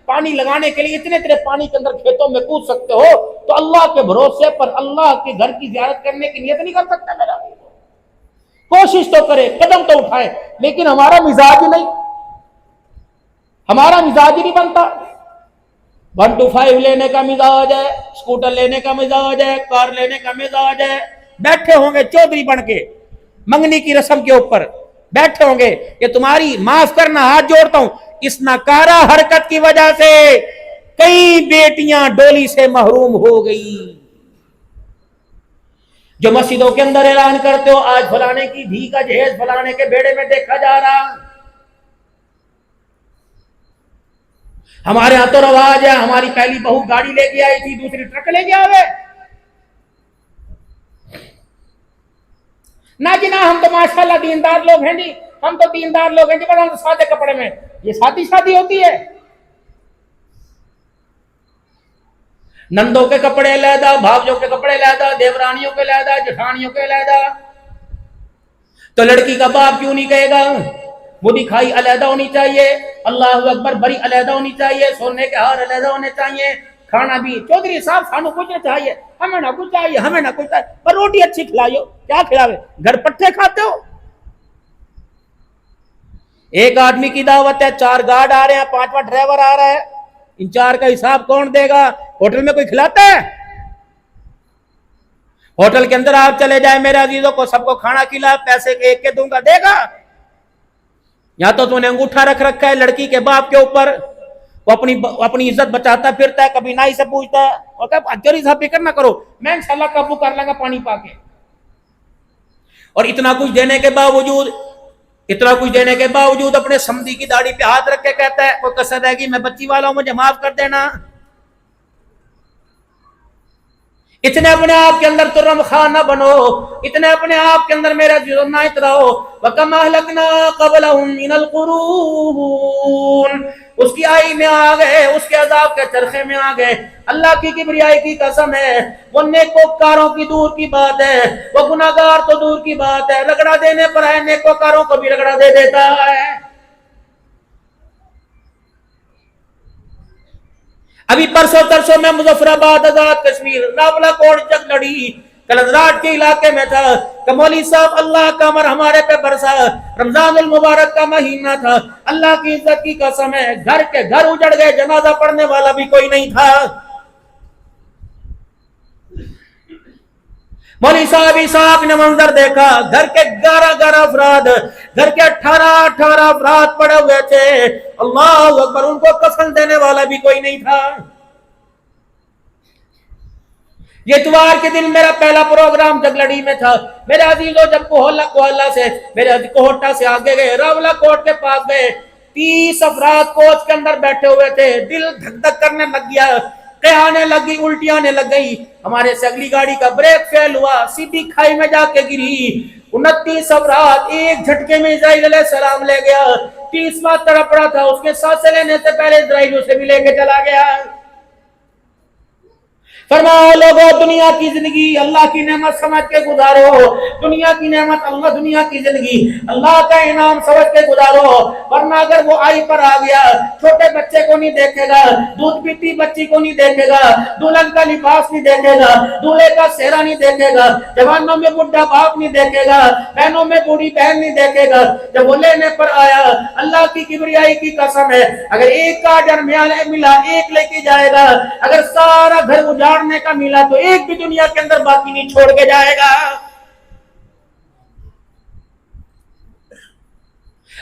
پانی لگانے کے لیے اتنے پانی کے اندر کھیتوں میں کود سکتے ہو، تو اللہ کے بھروسے پر اللہ کے گھر کی زیارت کرنے کی نیت نہیں کر سکتا. میرا کوشش تو کرے، قدم تو اٹھائے، لیکن ہمارا مزاج ہی نہیں، ہمارا مزاج ہی نہیں بنتا. 125 لینے کا مزاج ہے، اسکوٹر لینے کا مزاج ہے، کار لینے کا مزاج ہے. بیٹھے ہوں گے چودھری بن کے منگنی کی رسم کے اوپر، بیٹھے ہوں گے کہ تمہاری معاف کرنا، ہاتھ جوڑتا ہوں، اس ناکارہ حرکت کی وجہ سے کئی بیٹیاں ڈولی سے محروم ہو گئی. جو مسجدوں کے اندر اعلان کرتے ہو آج فلانے کی دھی کا جہیز فلانے کے بیڑے میں دیکھا جا رہا. ہمارے ہاں تو رواج ہے، ہماری پہلی بہو گاڑی لے کے آئی تھی، دوسری ٹرک لے کے آوے. نہ جی نہ، ہم تو ماشاءاللہ دیندار لوگ ہیں جی، ہم تو دیندار لوگ ہیں جی، بس ہم سادے کپڑے میں. یہ شادی ہوتی ہے؟ نندوں کے کپڑے علیحدہ، بھاوجوں کے کپڑے علیحدہ، دیورانیوں کے علیحدہ، جٹھانیوں کے علیحدہ. تو لڑکی کا باپ کیوں نہیں کہے گا وہ دکھائی علیحدہ ہونی چاہیے، اللہ اکبر بری علیحدہ ہونی چاہیے، سونے کے ہار علیحدہ ہونے چاہیے، کھانا بھی چودھری صاحب سانو کچھ نہ چاہیے، ہمیں نہ کچھ چاہیے، ہمیں نہ کچھ چاہیے، پر روٹی اچھی کھلائیو. کیا کھلاوے؟ گھر پٹھے کھاتے ہو. ایک آدمی کی دعوت ہے، 4 گارڈ آ رہے ہیں، 5واں ڈرائیور آ رہا ہے، ان 4 کا حساب کون دے گا؟ ہوٹل میں کوئی کھلاتا ہے؟ ہوٹل کے اندر آپ چلے جائیں میرے عزیزوں کو، سب کو کھانا کھلا، پیسے ایک کے دوں گا، دے گا؟ یا تو نے انگوٹھا رکھ رکھا ہے لڑکی کے باپ کے اوپر، وہ اپنی عزت بچاتا پھرتا ہے، کبھی نائی سے پوچھتا ہے اور کہا چوری صاحب فکر نہ کرو، میں انشاءاللہ قابو کر لوں گا پانی پا کے. اور اتنا کچھ دینے کے باوجود اپنے سمدھی کی داڑھی پہ ہاتھ رکھ کے کہتا ہے وہ کسر رہے گی، میں بچی والا ہوں، مجھے معاف کر دینا. اتنے اپنے آپ کے اندر ترم خان نہ بنو، اتنے اپنے آپ کے اندر میرا نہ اتراؤ. وَكَمْ أَهْلَكْنَا قَبْلَهُمْ مِنَ الْقُرُونِ، اس کی آئی میں آ گئے، اس کے عذاب کے چرخے میں آ گئے. اللہ کی کبریائی کی قسم ہے، وہ نیکوکاروں کی دور کی بات ہے، وہ گناہگار تو دور کی بات ہے، رگڑا دینے پر ہے، نیکوکاروں کو بھی رگڑا دے دیتا ہے. ابھی پرسوں ترسوں میں مظفر آباد آزاد کشمیر راولہ کوٹ جگ لڑی کلندراٹ کے علاقے میں تھا کہ مولوی صاحب اللہ کا امر ہمارے پہ برسا، رمضان المبارک کا مہینہ تھا، اللہ کی عزت کی قسم ہے گھر کے گھر اجڑ گئے، جنازہ پڑھنے والا بھی کوئی نہیں تھا. مولوی صاحب اسحاق نے منظر دیکھا، گھر کے 11 افراد، گھر کے 18 افراد پڑے ہوئے تھے، اللہ اکبر، ان کو کفن دینے والا بھی کوئی نہیں تھا. یہ اتوار کے دن میرا پہلا پروگرام جگلڑی میں تھا. میرے عزیزوں جب کوہلا سے میرے کوہٹا سے آگے گئے، راولہ کوٹ کے پاس گئے، 30 افراد کوچ کے اندر بیٹھے ہوئے تھے، دل دھک دھک کرنے لگ گیا، قیانے لگی، الٹی آنے لگ گئی. ہمارے سے اگلی گاڑی کا بریک فیل ہوا، سیدھی کھائی میں جا کے گری. 29 افراد ایک جھٹکے میں اسرائیل علیہ السلام لے گیا. 30واں تڑپ پڑا تھا، اس کے سانسیں لینے سے پہلے اسرائیل اسے بھی لے کے چلا گیا. فرماؤ لوگوں، دنیا کی زندگی اللہ کی نعمت سمجھ کے گزارو، دنیا کی نعمت اللہ، دنیا کی زندگی اللہ کا انعام سمجھ کے گزارو، ورنہ اگر وہ آئی پر آ گیا، چھوٹے بچے کو نہیں دیکھے گا، دودھ پیتی بچی کو نہیں دیکھے گا، دلہن کا لباس نہیں دیکھے گا، دولہے کا سہرا نہیں دیکھے گا، جوانوں میں بڈھا باپ نہیں دیکھے گا، بہنوں میں بوڑھی بہن نہیں دیکھے گا. جب وہ لینے پر آیا، اللہ کی کبریائی کی قسم ہے، اگر ایک کا درمیان ملا ایک لے کے جائے گا، اگر سارا گھر اجاڑنے کا ملا تو ایک بھی دنیا کے اندر باقی نہیں چھوڑ کے جائے گا.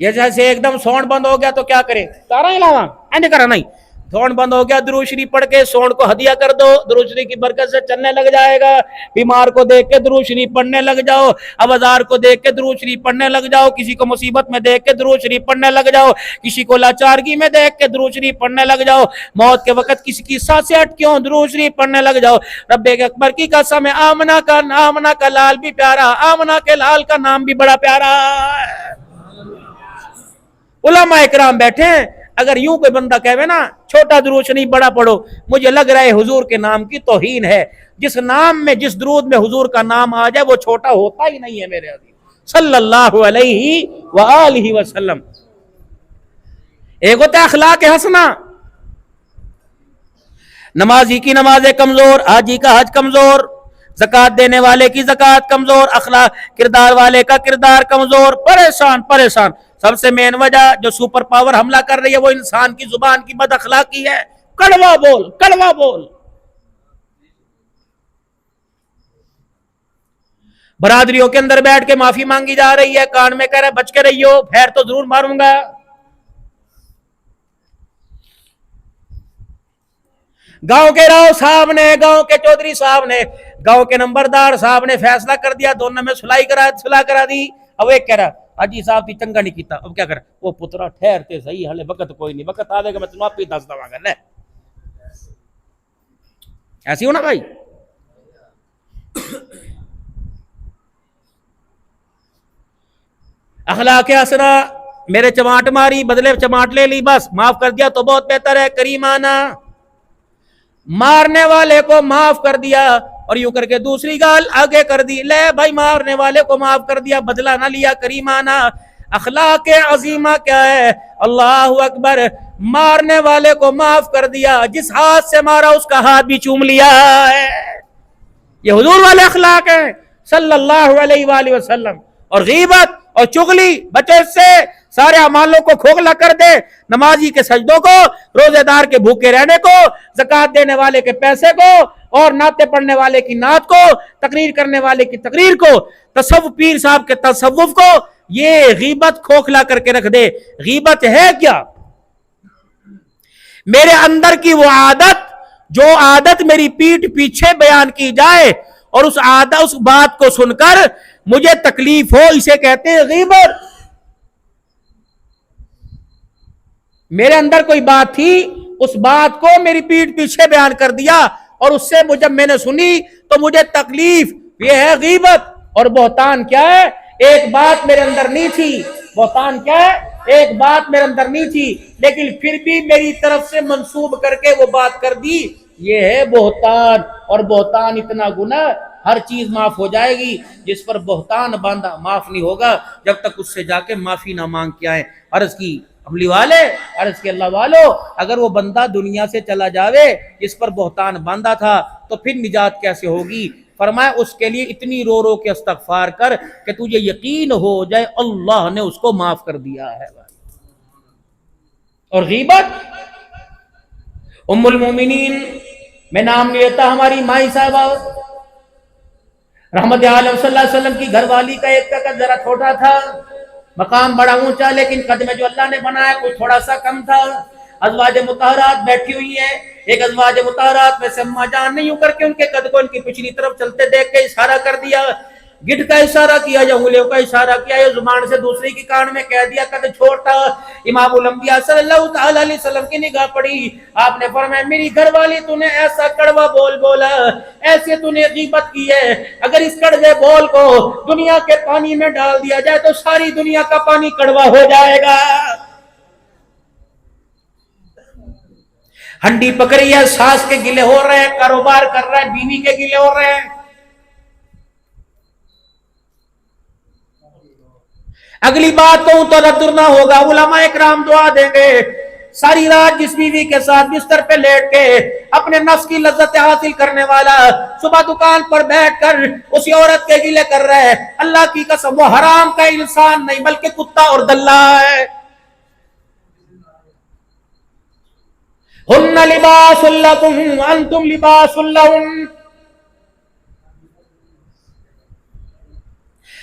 یہ جیسے ایک دم سونڈ بند ہو گیا تو کیا کرے؟ تارا ہی لاوا اینڈ کرا نہیں، سونڈ بند ہو گیا درود شریف پڑھ کے سونڈ کو ہدیہ کر دو، درود شریف کی برکت سے چلنے لگ جائے گا۔ بیمار کو دیکھ کے درود شریف پڑھنے لگ جاؤ، اوزار کو دیکھ کے درود شریف پڑھنے لگ جاؤ، کسی کو مصیبت میں دیکھ کے درود شریف پڑھنے لگ جاؤ، کسی کو لاچارگی میں دیکھ کے درود شریف پڑھنے لگ جاؤ، موت کے وقت کسی کی سانسیں اٹکیوں درود شریف پڑھنے لگ جاؤ۔ رب اکبر کی قسم، آمنہ کا لال بھی پیارا، آمنہ کے لال کا نام بھی بڑا پیارا ہے۔ علماء اکرام بیٹھے ہیں، اگر یوں کوئی بندہ کہے نا چھوٹا درود شریف بڑا پڑھو، مجھے لگ رہا ہے حضور کے نام کی توہین ہے۔ جس نام میں، جس درود میں حضور کا نام آ جائے وہ چھوٹا ہوتا ہی نہیں ہے میرے عزیز، صلی اللہ علیہ وآلہ وسلم۔ ایک ہوتا ہے اخلاق حسنہ، نمازی کی نمازیں کمزور، حاجی کا حج کمزور، زکات دینے والے کی زکات کمزور، اخلاق کردار والے کا کردار کمزور، پریشان پریشان۔ سب سے مین وجہ جو سپر پاور حملہ کر رہی ہے وہ انسان کی زبان کی بد اخلاقی ہے۔ کڑوا بول، کڑوا بول۔ برادریوں کے اندر بیٹھ کے معافی مانگی جا رہی ہے، کان میں کہہ رہا ہے بچ کے رہیو، پھیر تو ضرور ماروں گا۔ گاؤں کے راؤ صاحب نے، گاؤں کے چودھری صاحب نے، گاؤں کے نمبردار صاحب نے فیصلہ کر دیا، دونوں میں صلح کرا دی۔ اب ایک کہہ رہا حاجی صاحب تی چنگا نہیں کیتا، اب کیا کر، وہ پترا ٹھہرتے صحیح، ہلے وقت کوئی نہیں، وقت آوے گا میں تنوں آپ ہی دس دواں گا۔ ایسی ہونا بھائی۔ اخلاق حسنہ، میرے چماٹ ماری بدلے چماٹ لے لی، بس معاف کر دیا تو بہت بہتر ہے۔ کریمانہ، مارنے والے کو معاف کر دیا اور یوں کر کے دوسری گال آگے کر دی، لے بھائی مارنے والے کو معاف کر دیا، بدلہ نہ لیا۔ کریمانہ اخلاق عظیمہ کیا ہے؟ اللہ اکبر، مارنے والے کو معاف کر دیا، جس ہاتھ سے مارا اس کا ہاتھ بھی چوم لیا ہے۔ یہ حضور والے اخلاق ہیں صلی اللہ علیہ وآلہ وسلم۔ اور غیبت اور چغلی بچے سے، سارے اعمالوں کو کھوکھلا کر دے، نمازی کے سجدوں کو، روزے دار کے بھوکے رہنے کو، زکات دینے والے کے پیسے کو، اور نعتیں پڑھنے والے کی نعت کو، تقریر کرنے والے کی تقریر کو، تصوف پیر صاحب کے تصوف کو، یہ غیبت کھوکھلا کر کے رکھ دے۔ غیبت ہے کیا؟ میرے اندر کی وہ عادت، جو عادت میری پیٹھ پیچھے بیان کی جائے اور اس عادت، اس بات کو سن کر مجھے تکلیف ہو، اسے کہتے ہیں غیبت۔ میرے اندر کوئی بات تھی، اس بات کو میری پیٹھ پیچھے بیان کر دیا اور اس سے جب میں نے سنی تو مجھے تکلیف، یہ ہے غیبت۔ اور بہتان کیا ہے؟ ایک بات میرے اندر نہیں تھی، بہتان کیا ہے؟ ایک بات میرے اندر نہیں تھی لیکن پھر بھی میری طرف سے منسوب کر کے وہ بات کر دی، یہ ہے بہتان۔ اور بہتان اتنا گناہ، ہر چیز معاف ہو جائے گی، جس پر بہتان باندھا معاف نہیں ہوگا جب تک اس سے جا کے معافی نہ مانگ کے آئے۔ عرض کی عملی والے، عرض کے اللہ والو، اگر وہ بندہ دنیا سے چلا جاوے جس پر بہتان باندھا تھا تو پھر نجات کیسے ہوگی؟ فرمایا اس کے لیے اتنی رو رو کے استغفار کر کہ تجھے یقین ہو جائے اللہ نے اس کو معاف کر دیا ہے۔ اور غیبت، ام المومنین، میں نام نہیں لیتا، ہماری مائی صاحبہ رحمت عالم صلی اللہ علیہ وسلم کی گھر والی کا ایک قد ذرا چھوٹا تھا، مقام بڑا اونچا، لیکن قد میں جو اللہ نے بنایا کچھ تھوڑا سا کم تھا۔ ازواج مطہرات بیٹھی ہوئی ہیں، ایک ازواج مطہرات میں سے اما جان نے یوں کر کے ان کے قد کو ان کی پچھلی طرف چلتے دیکھ کے اشارہ کر دیا، گٹ کا اشارہ کیا یا انگلیوں کا اشارہ کیا یا زبان سے دوسری کی کان میں کہہ دیا قد چھوٹا۔ امام الانبیاء صلی اللہ تعالی علیہ وسلم کی نگاہ پڑی، آپ نے فرمایا میری گھر والی تو نے ایسا کڑوا بول بولا، ایسے تو نے غیبت کی ہے، اگر اس کڑوے بول کو دنیا کے پانی میں ڈال دیا جائے تو ساری دنیا کا پانی کڑوا ہو جائے گا۔ ہنڈی پکڑی ہے، ساس کے گلے ہو رہے ہیں، کاروبار کر رہا ہے، بیوی کے گلے ہو رہے ہیں۔ اگلی بات کہوں تو ردر نہ ہوگا، علماء اکرام دعا دیں گے، ساری رات جس بیوی کے ساتھ بستر پہ لیٹ کے اپنے نفس کی لذت حاصل کرنے والا صبح دکان پر بیٹھ کر اسی عورت کے گلے کر رہا ہے، اللہ کی قسم وہ حرام کا انسان نہیں بلکہ کتا اور دلہ ہے۔ ہن لباس لکم انتم لباس لہن،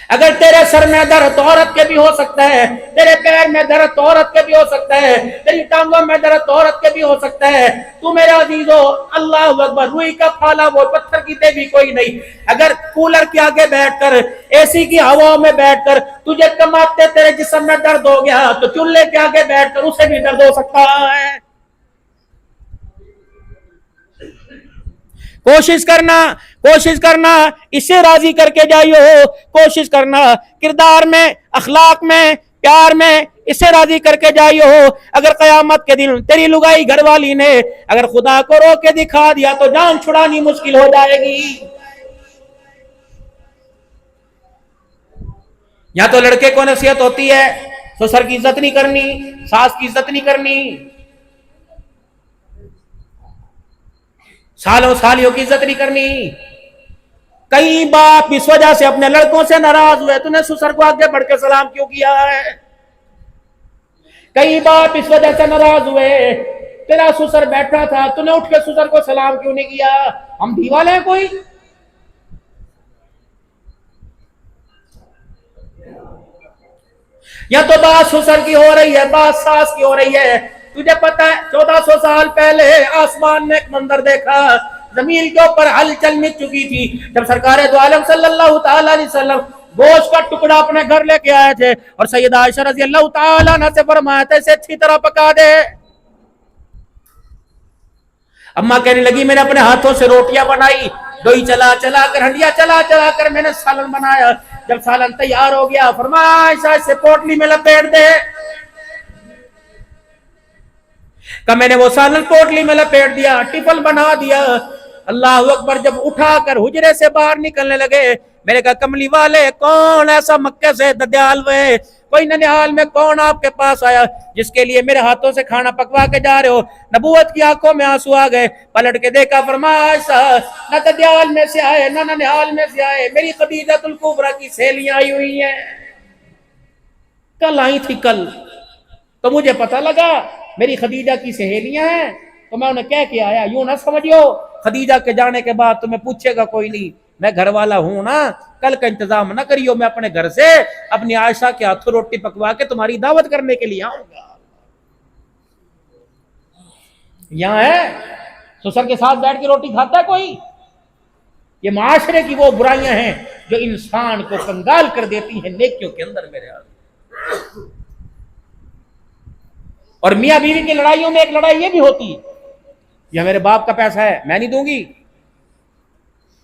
اگر تیرے سر میں درد عورت کے بھی ہو سکتا ہے، تیرے پیر میں درد عورت کے بھی ہو سکتا ہے، تیری ٹانگوں میں درد عورت کے بھی ہو سکتا ہے، تو میرے عزیزو اللہ اکبر، روئی کا پھالا وہ پتھر کی بھی کوئی نہیں۔ اگر کولر کے آگے بیٹھ کر، اے سی کی ہوا میں بیٹھ کر تجھے کماتے تیرے جسم میں درد ہو گیا تو چولہے کے آگے بیٹھ کر اسے بھی درد ہو سکتا ہے۔ کوشش کرنا اسے راضی کر کے جائیو، کوشش کرنا کردار میں، اخلاق میں، پیار میں اسے راضی کر کے جائیو۔ اگر قیامت کے دن تیری لگائی گھر والی نے اگر خدا کو رو کے دکھا دیا تو جان چھڑانی مشکل ہو جائے گی۔ یا تو لڑکے کو نصیحت ہوتی ہے سسر کی عزت نہیں کرنی، ساس کی عزت نہیں کرنی، سالوں سالیوں کی عزت نہیں کرنی۔ کئی باپ اس وجہ سے اپنے لڑکوں سے ناراض ہوئے، تو نے سسر کو آگے بڑھ کے سلام کیوں کیا ہے؟ کئی باپ اس وجہ سے ناراض ہوئے، تیرا سسر بیٹھا تھا تو نے اٹھ کے سسر کو سلام کیوں نہیں کیا؟ ہم دیوالے ہیں کوئی؟ یا تو بات سسر کی ہو رہی ہے، بات ساس کی ہو رہی ہے۔ تجھے پتا ہے 1400 سال پہلے آسمان نے ایک منظر دیکھا، زمین کے اوپر ہلچل مچ چکی تھی جب سرکار دو عالم صلی اللہ تعالی علیہ وسلم گوشت کا ٹکڑا اپنے گھر لے کے آئے تھے اور سیدہ عائشہ رضی اللہ تعالی عنہ سے فرمایا تھا اسے اچھی طرح پکا دے۔ اماں کہنے لگی میں نے اپنے ہاتھوں سے روٹیاں بنائی، دوئی چلا چلا کر، ہنڈیا چلا چلا کر میں نے سالن بنایا۔ جب سالن تیار ہو گیا فرمایا عائشہ اسے پوٹلی میں لپیٹ دے۔ کہ میں نے وہ سالن پوٹلی میں لپیٹ دیا، ٹفل بنا دیا۔ اللہ اکبر، جب اٹھا کر حجرے سے باہر نکلنے لگے میں نے کہا کملی والے کون ایسا مکے سے ددیال ہوئے، کوئی ننیال میں کون آپ کے پاس آیا جس کے لیے میرے ہاتھوں سے کھانا پکوا کے جا رہے ہو؟ نبوت کی آنکھوں میں آنسو آ گئے، پلٹ کے دیکھا فرمایا عائشہ نہ ددیال میں سے آئے نہ ننیال میں سے آئے، میری خدیجہ الکبریٰ کی سہیلیاں آئی ہوئی ہیں، کل آئی تھی کل، تو مجھے پتہ لگا میری خدیجہ کی سہیلیاں ہیں تو میں انہیں کہہ کے آیا۔ یوں نہ سمجھو خدیجہ کے جانے کے بعد تمہیں پوچھے گا کوئی نہیں، میں گھر والا ہوں نا، کل کا انتظام نہ کریو، میں اپنے گھر سے اپنی عائشہ کے ہاتھوں روٹی پکوا کے تمہاری دعوت کرنے کے لیے آؤں گا۔ یہاں ہے سسر کے ساتھ بیٹھ کے روٹی کھاتا ہے کوئی؟ یہ معاشرے کی وہ برائیاں ہیں جو انسان کو کنگال کر دیتی ہیں نیکیوں کے اندر میرے آدمی۔ اور میاں بیوی کی لڑائیوں میں ایک لڑائی یہ بھی ہوتی ہے، یہ میرے باپ کا پیسہ ہے میں نہیں دوں گی،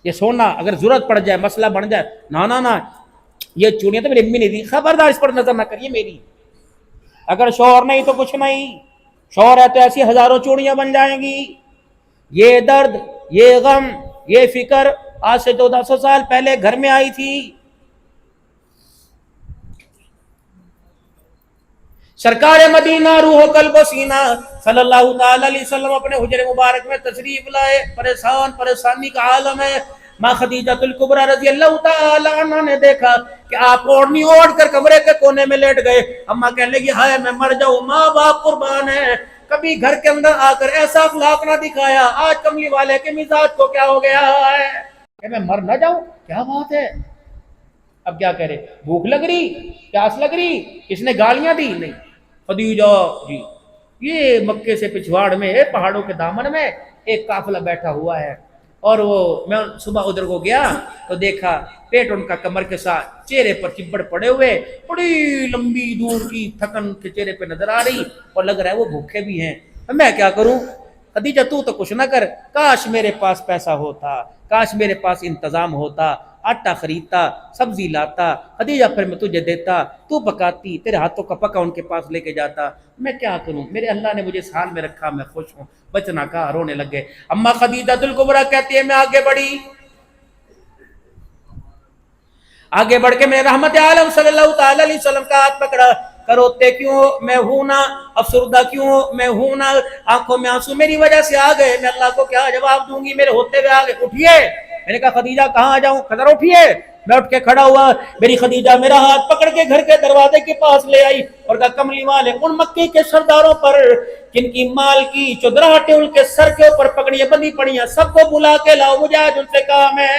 یہ سونا اگر ضرورت پڑ جائے مسئلہ بن جائے، نا یہ چوڑیاں تو میری امی نے دی، خبردار اس پر نظر نہ کریے میری۔ اگر شوہر نہیں تو کچھ نہیں، شوہر ہے تو ایسی ہزاروں چوڑیاں بن جائیں گی۔ یہ درد، یہ غم، یہ فکر آج سے 1400 سال پہلے گھر میں آئی تھی۔ سرکار مدینہ روح و قلب و سینہ صلی اللہ تعالی علیہ وسلم اپنے حجر مبارک میں تشریف لائے، پریشانی کا عالم ہے۔ ماں خدیجہ الکبریٰ رضی اللہ تعالی عنہ نے دیکھا کہ آپ اوڑھنی اوڑھ کر کمرے کے کونے میں لیٹ گئے۔ اماں کہنے لگی ہائے میں مر جاؤں، ماں باپ قربان ہے، کبھی گھر کے اندر آ کر ایسا اخلاق نہ دکھایا، آج کملی والے کے مزاج کو کیا ہو گیا ہے کہ میں مر نہ جاؤں؟ کیا بات ہے، اب کیا کہہ رہے، بھوک لگ رہی، پیاس لگ رہی، اس نے گالیاں دی؟ نہیں، خدیجہ جی یہ مکے سے پچھواڑ میں پہاڑوں کے دامن میں ایک قافلہ بیٹھا ہوا ہے، اور وہ میں صبح ادھر کو گیا تو دیکھا پیٹ ان کا کمر کے ساتھ، چہرے پر چبڑ پڑے ہوئے، بڑی لمبی دور کی تھکن کے چہرے پہ نظر آ رہی، اور لگ رہا ہے وہ بھوکے بھی ہیں۔ میں کیا کروں؟ خدیجہ تو کچھ نہ کر، کاش میرے پاس پیسہ ہوتا، کاش میرے پاس انتظام ہوتا، آٹا خریدتا، سبزی لاتا، خدیجہ پھر میں تجھے دیتا، تو پکاتی، تیرے ہاتھوں کا پکا ان کے پاس لے کے جاتا۔ میں کیا کروں، میرے اللہ نے مجھے اس حال میں رکھا، میں خوش ہوں۔ بچنا کہا، رونے لگے۔ اماں خدیجہ الکبریٰ کہتی ہے میں آگے بڑھی، آگے بڑھ کے میں رحمت عالم صلی اللہ تعالی علیہ وسلم کا ہاتھ پکڑا، کروتے کیوں میں ہوں نا، افسردہ کیوں میں ہوں نا، آنکھوں میں آنسو میری وجہ سے آ گئے، میں اللہ کو کیا جواب دوں گی، میرے ہوتے ہوئے آ گئے، اٹھیے۔ میں نے کہا خدیجہ کہاں جاؤں؟ قدر اٹھیے۔ میں اٹھ کے کھڑا ہوا، میری خدیجہ میرا ہاتھ پکڑ کے گھر کے دروازے کے پاس لے آئی اور کہا کملی والے ان مکے کے سرداروں پر جن کی مال کی چودراہٹیں ان کے سر کے اوپر پگڑیاں بندھی پڑی ہیں، سب کو بلا کے لاؤ، مجھے آج ان سے کام ہے۔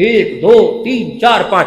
1 2 3 4 5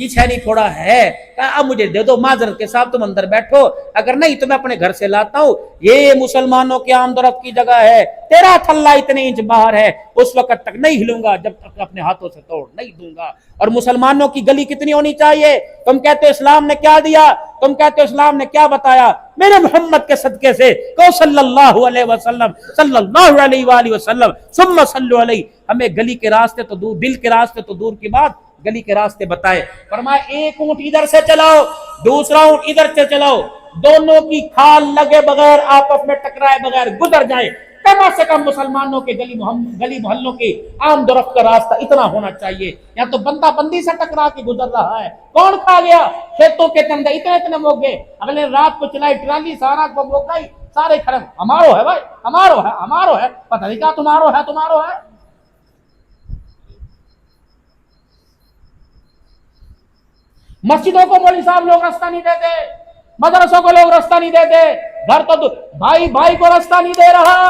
جی چھینی پھوڑا ہے، کہا اب مجھے دے دو، معذرت کے ساتھ تم اندر بیٹھو، اگر نہیں تو میں اپنے گھر سے لاتا ہوں، یہ مسلمانوں کے آمد و رفت کی جگہ ہے، تیرا تھلا اتنے انچ باہر ہے، اس وقت تک نہیں ہلوں گا جب تک اپنے ہاتھوں سے توڑ نہیں دوں گا۔ اور مسلمانوں کی گلی کتنی ہونی چاہیے؟ تم کہتے ہو اسلام نے کیا دیا، تم کہتے ہو اسلام نے کیا بتایا، میرے محمد کے صدقے سے کہ صلی اللہ علیہ وسلم، صلی اللہ علیہ وآلہ وسلم، ثم صلو علیہ، ہمیں گلی کے راستے تو دور، دل کے راستے تو دور کی بات، گلی کے راستے بتائے۔ فرمایا ایک اونٹ ادھر سے چلاؤ، دوسرا اونٹ ادھر سے چلاؤ، دونوں کی کھال لگے بغیر، آپس میں ٹکرائے بغیر گزر جائیں، کم سے کم مسلمانوں کے گلی محلوں کی آمد و رفت کا راستہ اتنا ہونا چاہیے۔ یا تو بندہ بندی سے ٹکرا کے گزر رہا ہے، کون کھا گیا؟ کھیتوں کے تندے اتنے موگ گئے، اگلے رات کو چلائی ٹرالی، سارا کو موگ گئی، سارے کھڑے، ہمارو ہے بھائی، ہمارو ہے، پتہ نہیں کیا تمہارو ہے۔ مسجدوں کو مولوی صاحب لوگ راستہ نہیں دیتے، مدرسوں کو لوگ راستہ نہیں دیتے، گھر تو بھائی کو راستہ نہیں دے رہا،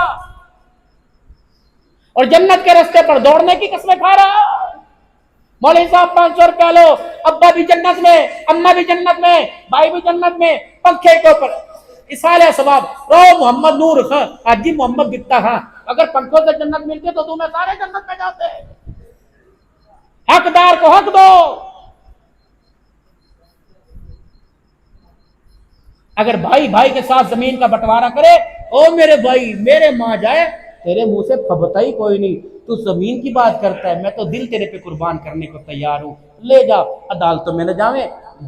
اور جنت کے راستے پر دوڑنے کی قسمیں کھا رہا۔ مولوی صاحب 500 روپیہ لو، ابا بھی جنت میں، اماں بھی جنت میں، بھائی بھی جنت میں، پنکھے کے اوپر اسالہ ثواب، رو محمد نور خاں، حاجی محمد گتا خاں، اگر پنکھوں سے جنت ملتی تو تمہیں سارے جنت میں جاتے۔ حقدار کو حق دو۔ اگر بھائی کے ساتھ زمین کا بٹوارا کرے، او میرے بھائی، میرے ماں جائے، تیرے منہ سے پھبتا ہی کوئی نہیں، تو زمین کی بات کرتا ہے، میں تو دل تیرے پہ قربان کرنے کو تیار ہوں، لے جا عدالتوں میں نہ جاویں،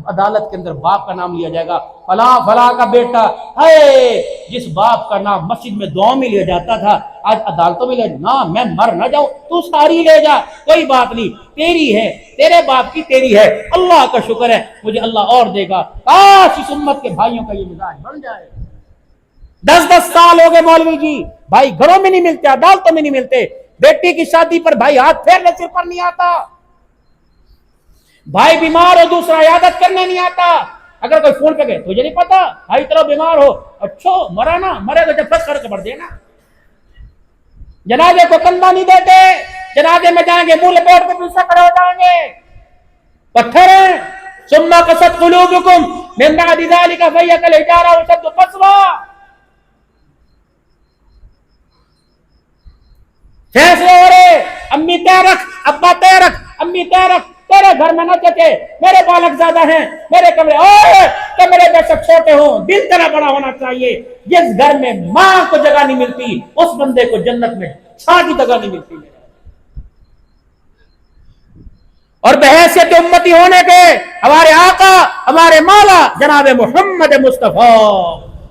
عدالت کے اندر باپ کا نام لیا جائے گا، فلاں کا بیٹا ہے، جس باپ کا نام مسجد میں دعاؤں میں لیا جاتا تھا آج عدالتوں میں لے نہ، میں مر نہ جاؤں، تو ساری لے جا، کوئی بات نہیں، تیری ہے، تیرے باپ کی تیری ہے، اللہ کا شکر ہے مجھے اللہ اور دے گا۔ کاش اس امت کے بھائیوں کا یہ مزاج بن جائے۔ 10 سال ہو گئے مولوی جی، بھائی گھروں میں نہیں ملتے، عدالتوں میں نہیں ملتے، بیٹی کی شادی پر بھائی ہاتھ پھیرنے سر پر نہیں آتا، بھائی بیمار ہو دوسرا عیادت کرنے نہیں آتا، اگر کوئی فون پہ گئے تجھے نہیں پتا بھائی تیرا بیمار ہو، اچھا مرا نا، مرے گا جب پس کر بڑھ دینا، جنازے کو کندھا نہیں دیتے، جنازے میں جائیں گے منہ لپیٹ کے پیچھے کھڑے ہو جائیں گے، پتھر ہیں، ثم قست قلوبکم من بعد ذلک فہی کالحجارہ اشد قسوہ، فیصلے ہو رہے، امی تے رکھ، ابا تے رکھ، امی تے رکھ، تیرے گھر میں نہ چچے، میرے بالک زیادہ ہیں، میرے کمرے بے شک چھوٹے ہوں، دل تیرا بڑا ہونا چاہیے۔ جس گھر میں ماں کو جگہ نہیں ملتی اس بندے کو جنت میں چھاں کی جگہ نہیں ملتی۔ اور بحیثیت امتی ہونے کے ہمارے آقا، ہمارے مولا جناب محمد مصطفیٰ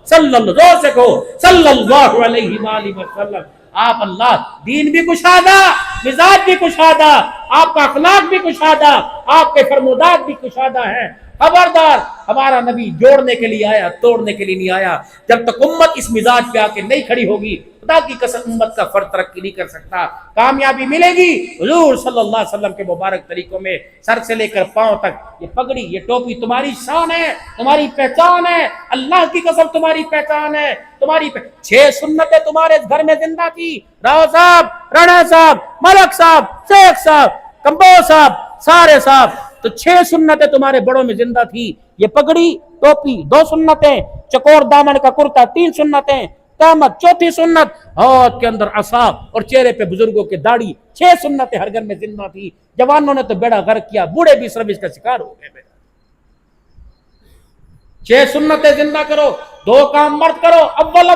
صلی اللہ علیہ وآلہ وسلم، آپ اللہ دین بھی کشادہ، مزاج بھی کشادہ، آپ کا اخلاق بھی کشادہ، آپ کے فرمودات بھی کشادہ ہیں۔ خبردار، ہمارا نبی جوڑنے کے لیے آیا، توڑنے کے لیے نہیں آیا۔ جب تک امت اس مزاج پہ آ کے نہیں کھڑی ہوگی، خدا کی قسم امت کا فرد ترقی نہیں کر سکتا۔ کامیابی ملے گی حضور صلی اللہ علیہ وسلم کے مبارک طریقوں میں، سر سے لے کر پاؤں تک۔ یہ پگڑی، یہ ٹوپی تمہاری شان ہے، تمہاری پہچان ہے، اللہ کی قسم تمہاری پہچان ہے، تمہاری 6 سنتیں تمہارے گھر میں زندہ تھی، راؤ صاحب، رانا صاحب، ملک صاحب، شیخ صاحب، کمبو صاحب، سارے صاحب، تو 6 سنتیں تمہارے بڑوں میں زندہ تھی۔ یہ پگڑی، ٹوپی 2 سنتیں، چکور دامن کا کرتا 3 سنتیں، قامت 4تھی سنت، ہاتھ کے اندر عصا اور چہرے پہ بزرگوں کے داڑھی، 6 سنتیں ہر گھر میں زندہ تھی۔ جوانوں نے تو بیڑا غرق کیا، بوڑھے بھی سروس کا شکار ہو گئے۔ 6 سنتیں زندہ کرو، 2 کام مرد کرو، اول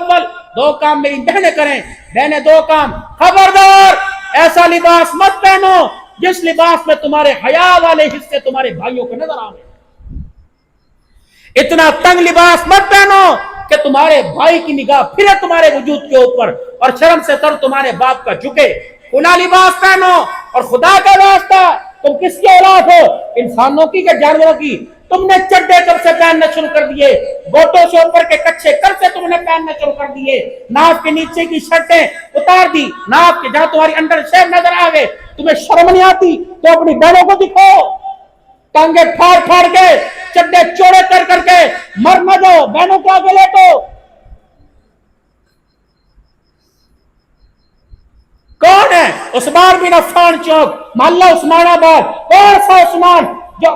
2 کام میری بہنیں کریں، بہنیں 2 کام۔ خبردار ایسا لباس مت پہنو جس لباس میں تمہارے حیا والے حصے تمہارے بھائیوں کو نظر آئے، اتنا تنگ لباس مت پہنو کہ تمہارے بھائی کی نگاہ پھرے تمہارے وجود کے اوپر اور شرم سے سر تمہارے باپ کا جھکے۔ کھلا لباس پہنو، اور خدا کا واسطہ تم کس کی اولاد ہو، انسانوں کی کہ جانوروں کی؟ تم نے چڈے کب سے پہننا شروع کر دیے، گوٹوں سے اوپر کے کچھے کب سے تم نے پہننا شروع کر دیے، ناف کے نیچے کی شرٹیں اتار دی، ناف کے جہاں تمہاری انڈر شیپ نظر آ گئے، تمہیں شرم نہیں آتی تو اپنی بہنوں کو دکھاؤ، ٹانگے پھاڑ پھاڑ کے چڈے چوڑے کر کے مر نہ جاؤ، بہنوں کے آگے لیٹو۔ کون ہے عثمان بن عفان چوک، محلہ عثمان آباد، کون سا عثمان جو